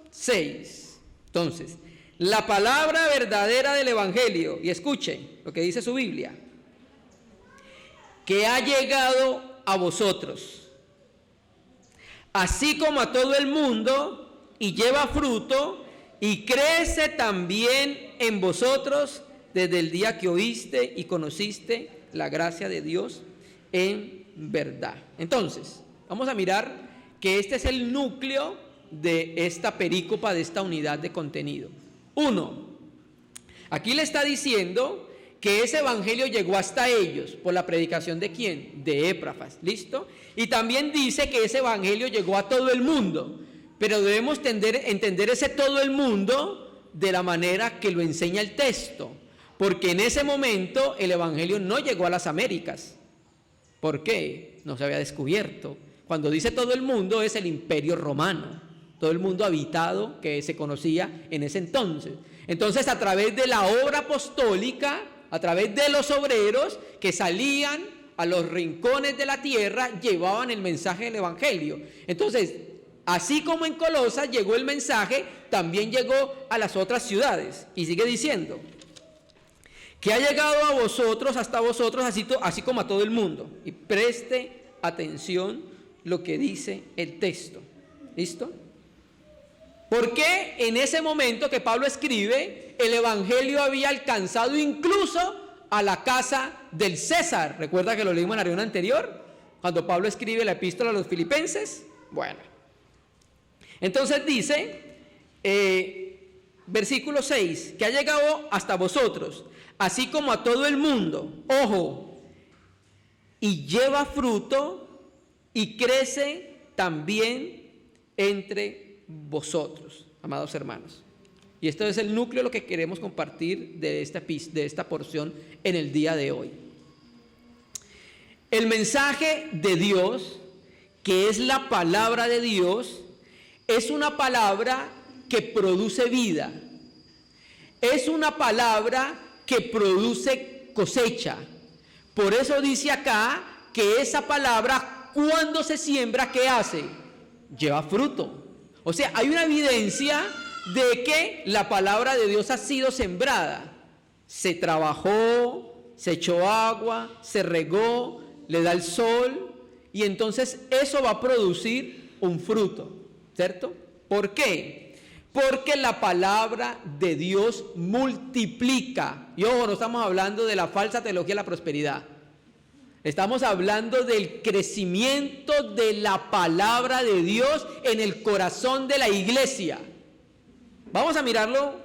6. Entonces, la palabra verdadera del evangelio, y escuchen lo que dice su Biblia, que ha llegado a vosotros, así como a todo el mundo, y lleva fruto, y crece también en vosotros desde el día que oíste y conociste la gracia de Dios en verdad. Entonces, vamos a mirar que este es el núcleo de esta perícopa, de esta unidad de contenido. 1. Aquí le está diciendo que ese evangelio llegó hasta ellos por la predicación de ¿quién? De Epafras, ¿listo? Y también dice que ese evangelio llegó a todo el mundo, pero debemos entender ese todo el mundo de la manera que lo enseña el texto, porque en ese momento el evangelio no llegó a las Américas. ¿Por qué? No se había descubierto. Cuando dice todo el mundo es el imperio romano, todo el mundo habitado que se conocía en ese entonces. Entonces, a través de la obra apostólica, a través de los obreros que salían a los rincones de la tierra, llevaban el mensaje del evangelio. Entonces, así como en Colosas llegó el mensaje, también llegó a las otras ciudades. Y sigue diciendo, que ha llegado a vosotros, hasta vosotros, así como a todo el mundo. Y preste atención lo que dice el texto. ¿Listo? Porque en ese momento que Pablo escribe, el evangelio había alcanzado incluso a la casa del César. ¿Recuerda que lo leímos en la reunión anterior? Cuando Pablo escribe la epístola a los filipenses. Bueno. Entonces dice, versículo 6, que ha llegado hasta vosotros, así como a todo el mundo. Ojo, y lleva fruto y crece también entre vosotros, amados hermanos. Y esto es el núcleo de lo que queremos compartir de esta porción en el día de hoy. El mensaje de Dios, que es la palabra de Dios, es una palabra que produce vida. Es una palabra que produce cosecha. Por eso dice acá que esa palabra, cuando se siembra, ¿qué hace? Lleva fruto. O sea, hay una evidencia de que la palabra de Dios ha sido sembrada. Se trabajó, se echó agua, se regó, le da el sol, y entonces eso va a producir un fruto, ¿cierto? ¿Por qué? Porque la palabra de Dios multiplica. Y ojo, no estamos hablando de la falsa teología de la prosperidad. Estamos hablando del crecimiento de la palabra de Dios en el corazón de la iglesia. Vamos a mirarlo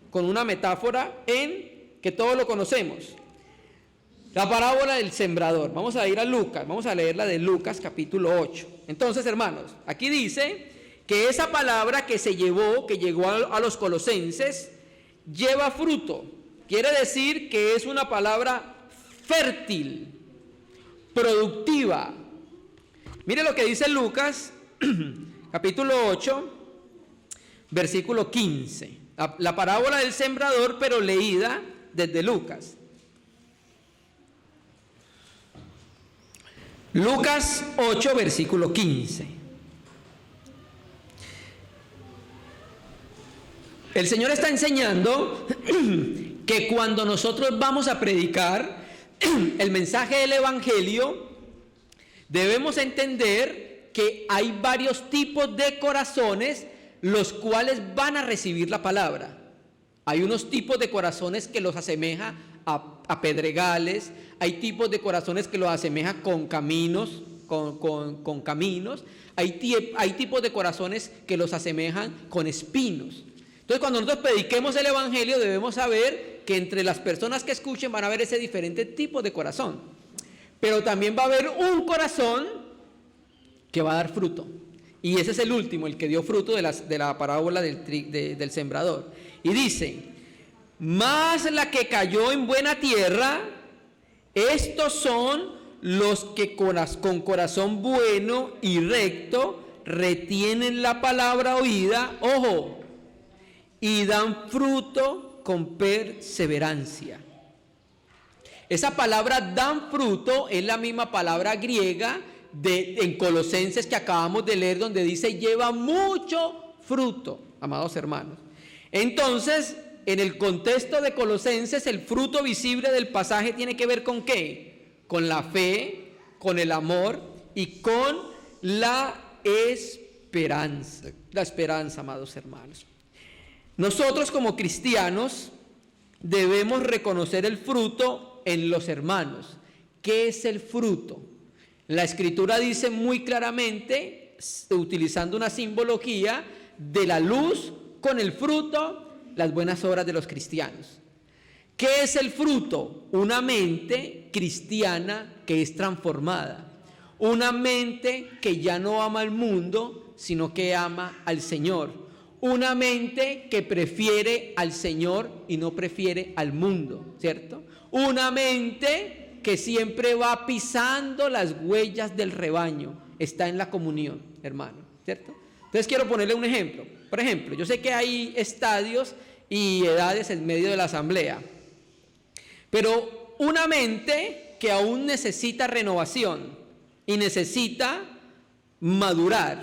con una metáfora en que todos lo conocemos. La parábola del sembrador. Vamos a ir a Lucas, vamos a leer la de Lucas capítulo 8. Entonces, hermanos, aquí dice que esa palabra que llegó a los colosenses, lleva fruto. Quiere decir que es una palabra fértil, productiva. Mire lo que dice Lucas, capítulo 8, versículo 15. La parábola del sembrador, pero leída desde Lucas. Lucas 8, versículo 15. El Señor está enseñando que cuando nosotros vamos a predicar el mensaje del evangelio, debemos entender que hay varios tipos de corazones los cuales van a recibir la palabra. Hay unos tipos de corazones que los asemeja a pedregales, hay tipos de corazones que los asemeja con caminos, con caminos, hay tipos de corazones que los asemejan con espinos. Entonces, cuando nosotros prediquemos el evangelio, debemos saber que entre las personas que escuchen van a haber ese diferente tipo de corazón. Pero también va a haber un corazón que va a dar fruto. Y ese es el último, el que dio fruto de la parábola del sembrador. Y dice: más la que cayó en buena tierra, estos son los que con corazón bueno y recto retienen la palabra oída, ojo, y dan fruto con perseverancia. Esa palabra dan fruto es la misma palabra griega en Colosenses que acabamos de leer, donde dice lleva mucho fruto, amados hermanos. Entonces, en el contexto de Colosenses, el fruto visible del pasaje tiene que ver ¿con qué? Con la fe, con el amor y con la esperanza. La esperanza, amados hermanos. Nosotros como cristianos debemos reconocer el fruto en los hermanos. ¿Qué es el fruto? La Escritura dice muy claramente, utilizando una simbología de la luz con el fruto, las buenas obras de los cristianos. ¿Qué es el fruto? Una mente cristiana que es transformada. Una mente que ya no ama al mundo, sino que ama al Señor. Una mente que prefiere al Señor y no prefiere al mundo, ¿cierto? Una mente que siempre va pisando las huellas del rebaño, está en la comunión, hermano, ¿cierto? Entonces quiero ponerle un ejemplo. Por ejemplo, yo sé que hay estadios y edades en medio de la asamblea, pero una mente que aún necesita renovación y necesita madurar,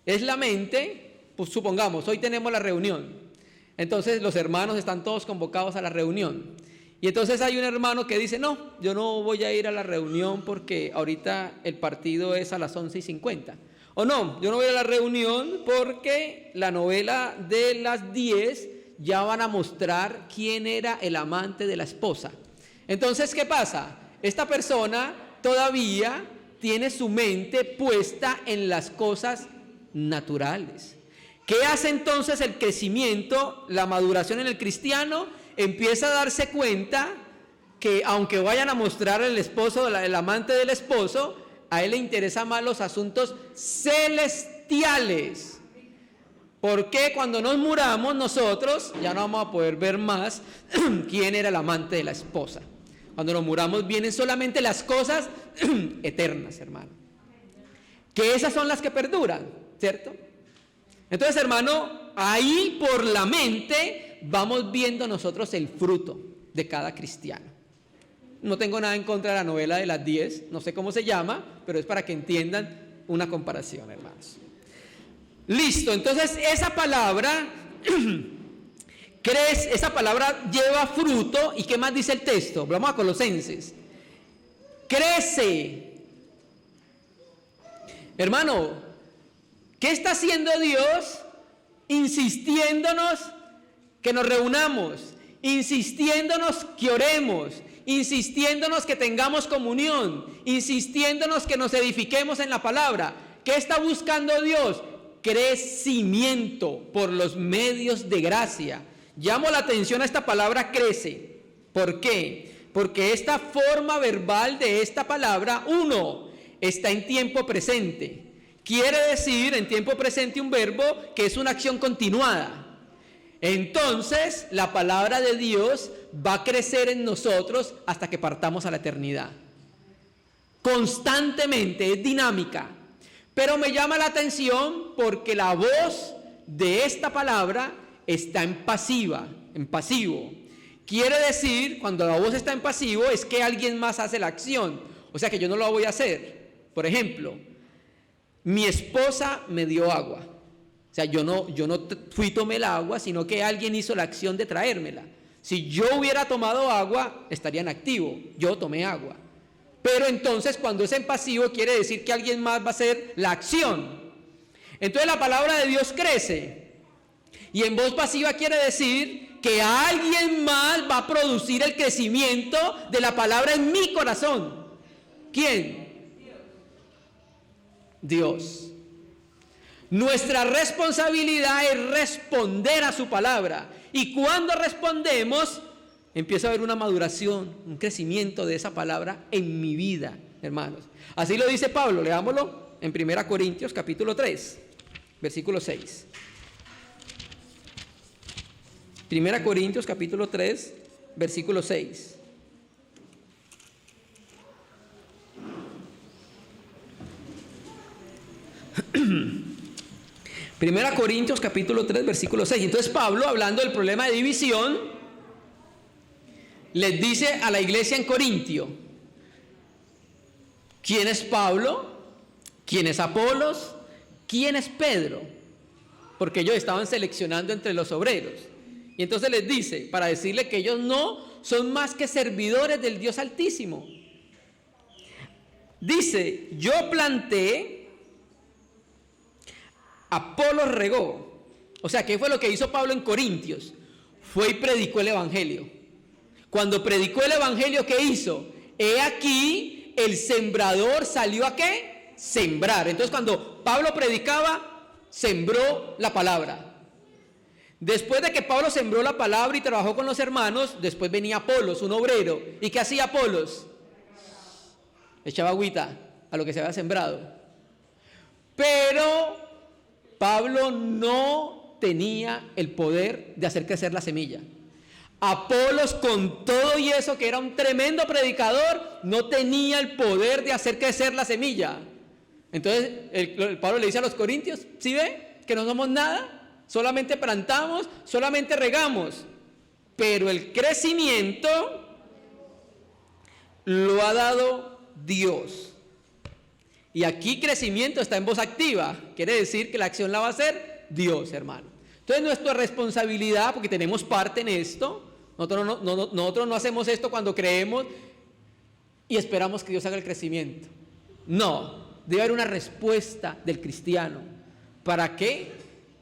es la mente. Pues supongamos, hoy tenemos la reunión, entonces los hermanos están todos convocados a la reunión, y entonces hay un hermano que dice, no, yo no voy a ir a la reunión porque ahorita el partido es a las 11:50, o no, yo no voy a la reunión porque la novela de las 10 ya van a mostrar quién era el amante de la esposa. Entonces, ¿qué pasa? Esta persona todavía tiene su mente puesta en las cosas naturales. ¿Qué hace entonces el crecimiento, la maduración en el cristiano? Empieza a darse cuenta que aunque vayan a mostrar el esposo, el amante del esposo, a él le interesan más los asuntos celestiales. Porque cuando nos muramos nosotros ya no vamos a poder ver más quién era el amante de la esposa. Cuando nos muramos vienen solamente las cosas eternas, hermano. Que esas son las que perduran, ¿cierto? Entonces, hermano, ahí por la mente vamos viendo nosotros el fruto de cada cristiano. No tengo nada en contra de la novela de las 10, no sé cómo se llama, pero es para que entiendan una comparación, hermanos. Listo, entonces esa palabra, esa palabra lleva fruto. ¿Y qué más dice el texto? Vamos a Colosenses. Crece. Hermano, ¿qué está haciendo Dios? Insistiéndonos que nos reunamos, insistiéndonos que oremos, insistiéndonos que tengamos comunión, insistiéndonos que nos edifiquemos en la palabra. ¿Qué está buscando Dios? Crecimiento por los medios de gracia. Llamo la atención a esta palabra crece. ¿Por qué? Porque esta forma verbal de esta palabra, uno, está en tiempo presente. Quiere decir en tiempo presente un verbo que es una acción continuada. Entonces, la palabra de Dios va a crecer en nosotros hasta que partamos a la eternidad. Constantemente, es dinámica. Pero me llama la atención porque la voz de esta palabra está en pasivo. Quiere decir, cuando la voz está en pasivo, es que alguien más hace la acción. O sea que yo no la voy a hacer. Por ejemplo, mi esposa me dio agua. O sea, yo no fui y tomé el agua, sino que alguien hizo la acción de traérmela. Si yo hubiera tomado agua, estaría en activo. Yo tomé agua. Pero entonces, cuando es en pasivo, quiere decir que alguien más va a hacer la acción. Entonces, la palabra de Dios crece. Y en voz pasiva quiere decir que alguien más va a producir el crecimiento de la palabra en mi corazón. ¿Quién? Dios. Nuestra responsabilidad es responder a su palabra. Y cuando respondemos, empieza a haber una maduración, un crecimiento de esa palabra en mi vida, hermanos. Así lo dice Pablo, leámoslo en 1 Corintios capítulo 3, versículo 6. 1 Corintios capítulo 3, versículo 6. Primera Corintios capítulo 3 versículo 6. Entonces Pablo, hablando del problema de división, les dice a la iglesia en Corintio: ¿quién es Pablo? ¿Quién es Apolos? ¿Quién es Pedro? Porque ellos estaban seleccionando entre los obreros. Y entonces les dice, para decirle que ellos no son más que servidores del Dios Altísimo. Dice: yo planté, Apolos regó. O sea, ¿qué fue lo que hizo Pablo en Corintios? Fue y predicó el evangelio. Cuando predicó el evangelio, ¿qué hizo? He aquí, el sembrador salió a ¿qué? Sembrar. Entonces, cuando Pablo predicaba, sembró la palabra. Después de que Pablo sembró la palabra y trabajó con los hermanos, después venía Apolos, un obrero. ¿Y qué hacía Apolos? Echaba agüita a lo que se había sembrado. Pero Pablo no tenía el poder de hacer crecer la semilla. Apolos, con todo y eso, que era un tremendo predicador, no tenía el poder de hacer crecer la semilla. Entonces Pablo le dice a los corintios: ¿sí ve que no somos nada? Solamente plantamos, solamente regamos, pero el crecimiento lo ha dado Dios. Y aquí crecimiento está en voz activa, quiere decir que la acción la va a hacer Dios, hermano. Entonces nuestra responsabilidad, porque tenemos parte en esto, nosotros no hacemos esto cuando creemos y esperamos que Dios haga el crecimiento. No, debe haber una respuesta del cristiano para que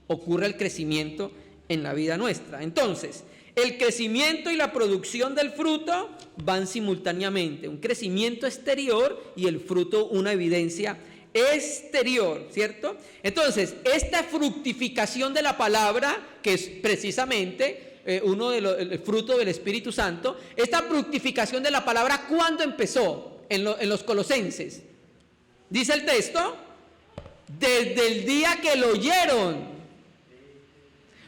ocurra el crecimiento en la vida nuestra. Entonces, el crecimiento y la producción del fruto van simultáneamente. Un crecimiento exterior y el fruto una evidencia exterior, ¿cierto? Entonces, esta fructificación de la palabra, que es precisamente el fruto del Espíritu Santo, esta fructificación de la palabra, ¿cuándo empezó? En los Colosenses. Dice el texto: desde el día que lo oyeron.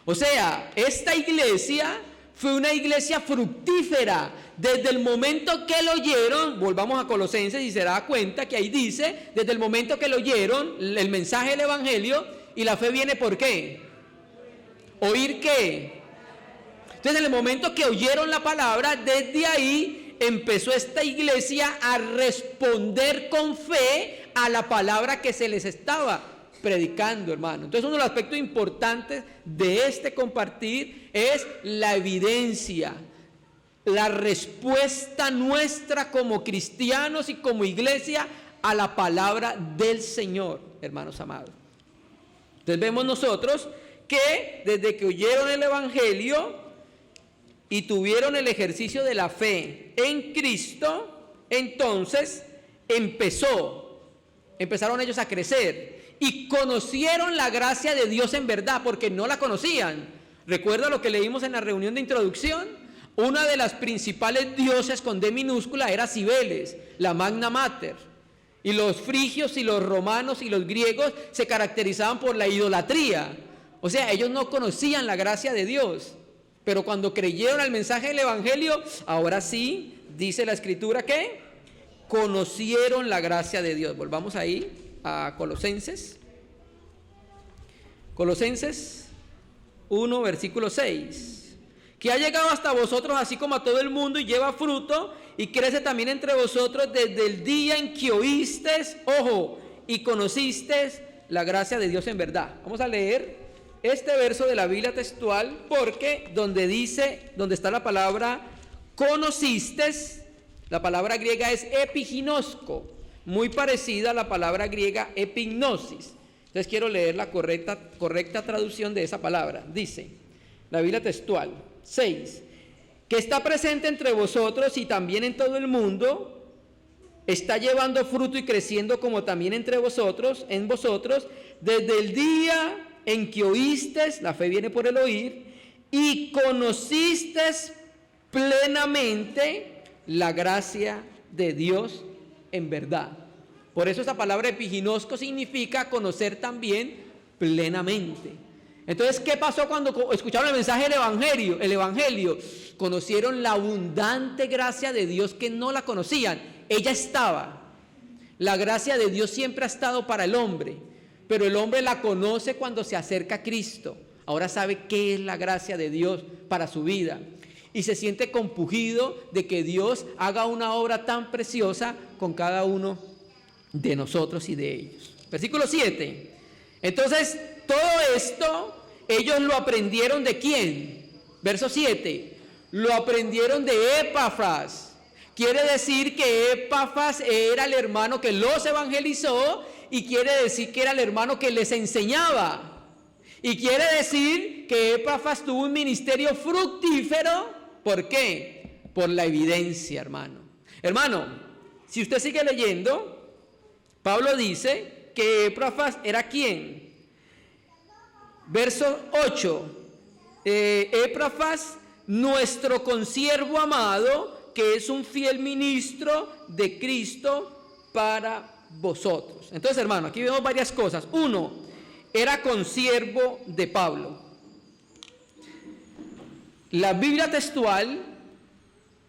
O sea, esta iglesia fue una iglesia fructífera. Desde el momento que lo oyeron, volvamos a Colosenses y se da cuenta que ahí dice, desde el momento que lo oyeron, el mensaje del evangelio, y la fe viene ¿por qué? ¿Oír qué? Entonces, en el momento que oyeron la palabra, desde ahí empezó esta iglesia a responder con fe a la palabra que se les estaba predicando, hermano. Entonces, uno de los aspectos importantes de este compartir es la evidencia, la respuesta nuestra como cristianos y como iglesia a la palabra del Señor, hermanos amados. Entonces vemos nosotros que desde que oyeron el evangelio y tuvieron el ejercicio de la fe en Cristo, entonces empezaron ellos a crecer y conocieron la gracia de Dios en verdad, porque no la conocían. ¿Recuerda lo que leímos en la reunión de introducción? Una de las principales dioses con D minúscula era Cibeles, la Magna Mater. Y los frigios y los romanos y los griegos se caracterizaban por la idolatría. O sea, ellos no conocían la gracia de Dios. Pero cuando creyeron al mensaje del evangelio, ahora sí, dice la escritura que conocieron la gracia de Dios. Volvamos ahí a Colosenses. Colosenses 1, versículo 6. Que ha llegado hasta vosotros así como a todo el mundo y lleva fruto y crece también entre vosotros desde el día en que oísteis, ojo, y conocisteis la gracia de Dios en verdad. Vamos a leer este verso de la Biblia textual, porque donde está la palabra conocisteis, la palabra griega es epiginosko, muy parecida a la palabra griega epignosis. Entonces quiero leer la correcta traducción de esa palabra. Dice la Biblia textual 6, que está presente entre vosotros y también en todo el mundo, está llevando fruto y creciendo como también entre vosotros, en vosotros, desde el día en que oísteis, la fe viene por el oír, y conocisteis plenamente la gracia de Dios en verdad. Por eso esa palabra epiginosco significa conocer también plenamente. Entonces, ¿qué pasó cuando escucharon el mensaje del Evangelio? El Evangelio, conocieron la abundante gracia de Dios que no la conocían. Ella estaba. La gracia de Dios siempre ha estado para el hombre, pero el hombre la conoce cuando se acerca a Cristo. Ahora sabe qué es la gracia de Dios para su vida y se siente compungido de que Dios haga una obra tan preciosa con cada uno de nosotros y de ellos. Versículo 7. Entonces, todo esto ellos lo aprendieron ¿de quién? Verso 7. Lo aprendieron de Epafras. Quiere decir que Epafras era el hermano que los evangelizó y quiere decir que era el hermano que les enseñaba. Y quiere decir que Epafras tuvo un ministerio fructífero. ¿Por qué? Por la evidencia, hermano. Hermano, si usted sigue leyendo, Pablo dice que Epafras era ¿quién? Verso 8. Epafras, nuestro consiervo amado, que es un fiel ministro de Cristo para vosotros. Entonces, hermano, aquí vemos varias cosas. Uno, era consiervo de Pablo. La Biblia textual,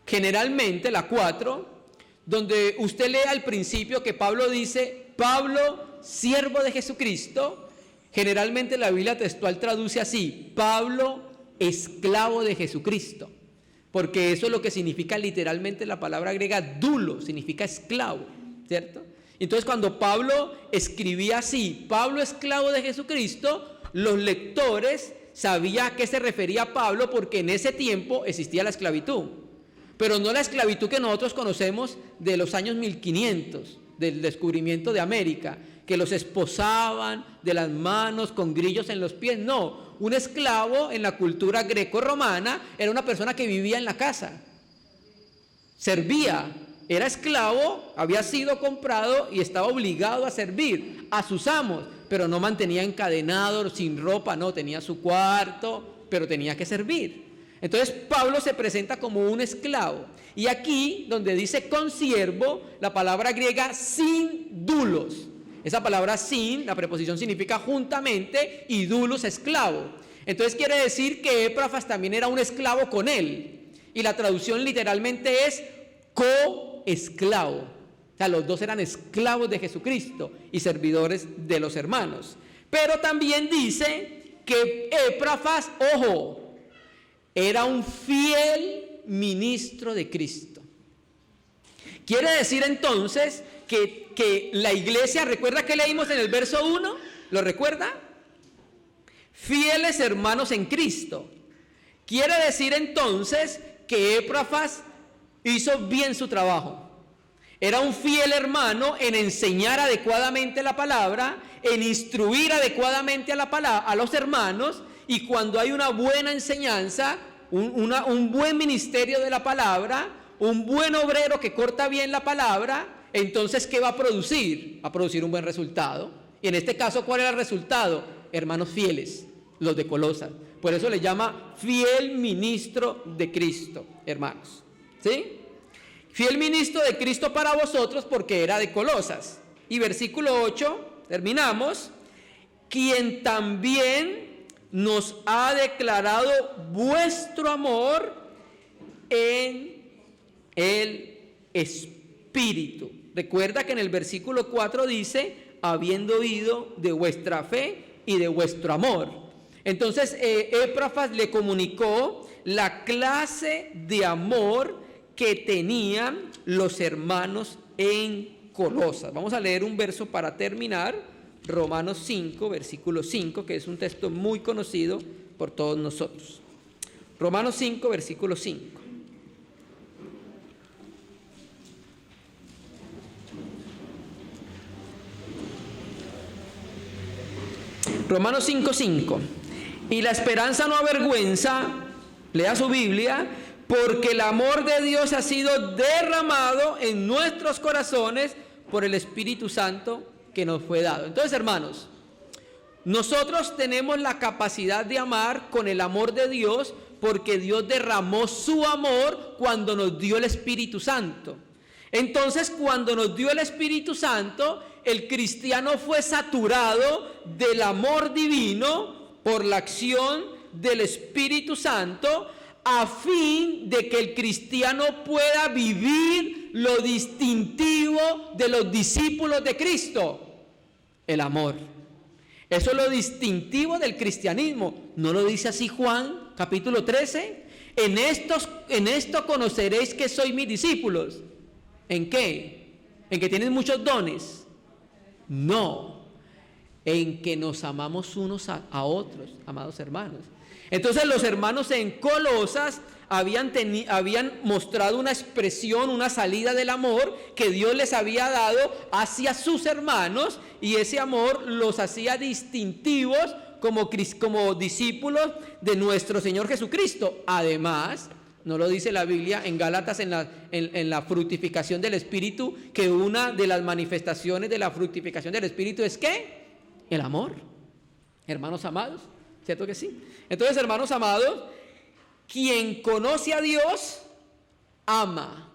generalmente la 4, donde usted lee al principio que Pablo dice, Pablo, siervo de Jesucristo, generalmente la Biblia textual traduce así, Pablo, esclavo de Jesucristo, porque eso es lo que significa literalmente la palabra griega dulo, significa esclavo, ¿cierto? Entonces cuando Pablo escribía así, Pablo esclavo de Jesucristo, los lectores sabían a qué se refería Pablo porque en ese tiempo existía la esclavitud, pero no la esclavitud que nosotros conocemos de los años 1500, del descubrimiento de América, que los esposaban de las manos con grillos en los pies. No, un esclavo en la cultura greco-romana era una persona que vivía en la casa, servía, era esclavo, había sido comprado y estaba obligado a servir a sus amos, pero no mantenía encadenado, sin ropa, no, tenía su cuarto, pero tenía que servir. Entonces Pablo se presenta como un esclavo. Y aquí, donde dice consiervo, la palabra griega sin dulos. Esa palabra sin, la preposición significa juntamente, y dulos, esclavo. Entonces quiere decir que Epafras también era un esclavo con él. Y la traducción literalmente es coesclavo. O sea, los dos eran esclavos de Jesucristo y servidores de los hermanos. Pero también dice que Epafras, ojo, era un fiel ministro de Cristo. Quiere decir entonces que la iglesia, ¿recuerda que leímos en el verso 1? ¿Lo recuerda? Fieles hermanos en Cristo. Quiere decir entonces que Epafras hizo bien su trabajo. Era un fiel hermano en enseñar adecuadamente la palabra, en instruir adecuadamente a los hermanos, y cuando hay una buena enseñanza, un buen ministerio de la palabra, un buen obrero que corta bien la palabra, entonces ¿qué va a producir? Va a producir un buen resultado. Y en este caso, ¿cuál era el resultado? Hermanos fieles, los de Colosas. Por eso le llama fiel ministro de Cristo, hermanos. ¿Sí? Fiel ministro de Cristo para vosotros porque era de Colosas. Y versículo 8, terminamos. Quien también nos ha declarado vuestro amor en el Espíritu. Recuerda que en el versículo 4 dice, habiendo oído de vuestra fe y de vuestro amor. Entonces, Epafras le comunicó la clase de amor que tenían los hermanos en Colosas. Vamos a leer un verso para terminar, Romanos 5, versículo 5, que es un texto muy conocido por todos nosotros. Romanos 5, versículo 5. Romanos 5, 5. Y la esperanza no avergüenza, lea su Biblia, porque el amor de Dios ha sido derramado en nuestros corazones por el Espíritu Santo que nos fue dado. Entonces, hermanos, nosotros tenemos la capacidad de amar con el amor de Dios porque Dios derramó su amor cuando nos dio el Espíritu Santo. Entonces, cuando nos dio el Espíritu Santo, el cristiano fue saturado del amor divino por la acción del Espíritu Santo, a fin de que el cristiano pueda vivir lo distintivo de los discípulos de Cristo, el amor. Eso es lo distintivo del cristianismo. ¿No lo dice así Juan, capítulo 13? En esto conoceréis que sois mis discípulos. ¿En qué? ¿En que tienen muchos dones? No, en que nos amamos unos a otros, amados hermanos. Entonces los hermanos en Colosas habían mostrado una expresión, una salida del amor que Dios les había dado hacia sus hermanos, y ese amor los hacía distintivos como discípulos de nuestro Señor Jesucristo. Además, ¿no lo dice la Biblia en Gálatas en la fructificación del Espíritu, que una de las manifestaciones de la fructificación del Espíritu es ¿qué? El amor, hermanos amados, ¿cierto que sí? Entonces, hermanos amados, quien conoce a Dios, ama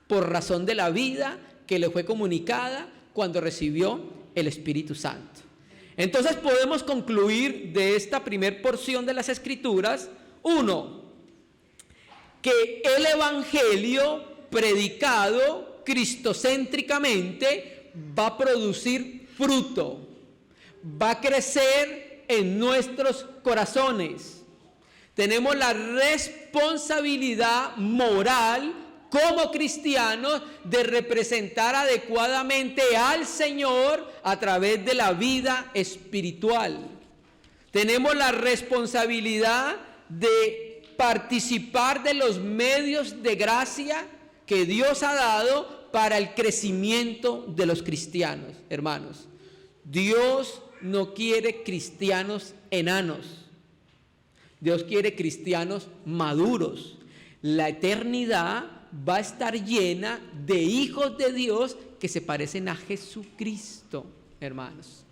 por razón de la vida que le fue comunicada cuando recibió el Espíritu Santo. Entonces podemos concluir de esta primer porción de las Escrituras, uno, que el Evangelio predicado cristocéntricamente va a producir fruto, va a crecer en nuestros corazones. Tenemos la responsabilidad moral como cristianos de representar adecuadamente al Señor a través de la vida espiritual. Tenemos la responsabilidad de participar de los medios de gracia que Dios ha dado para el crecimiento de los cristianos. Hermanos, Dios no quiere cristianos enanos. Dios quiere cristianos maduros. La eternidad va a estar llena de hijos de Dios que se parecen a Jesucristo, hermanos.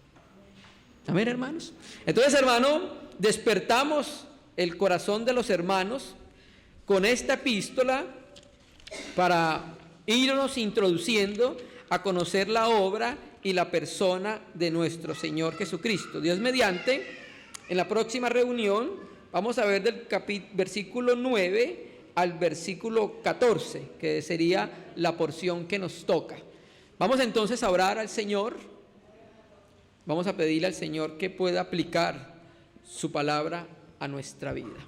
Amén, hermanos. Entonces, hermano, despertamos el corazón de los hermanos con esta epístola para irnos introduciendo a conocer la obra y la persona de nuestro Señor Jesucristo. Dios mediante, en la próxima reunión vamos a ver del versículo 9 al versículo 14, que sería la porción que nos toca. Vamos entonces a orar al Señor. Vamos a pedirle al Señor que pueda aplicar su palabra a nuestra vida.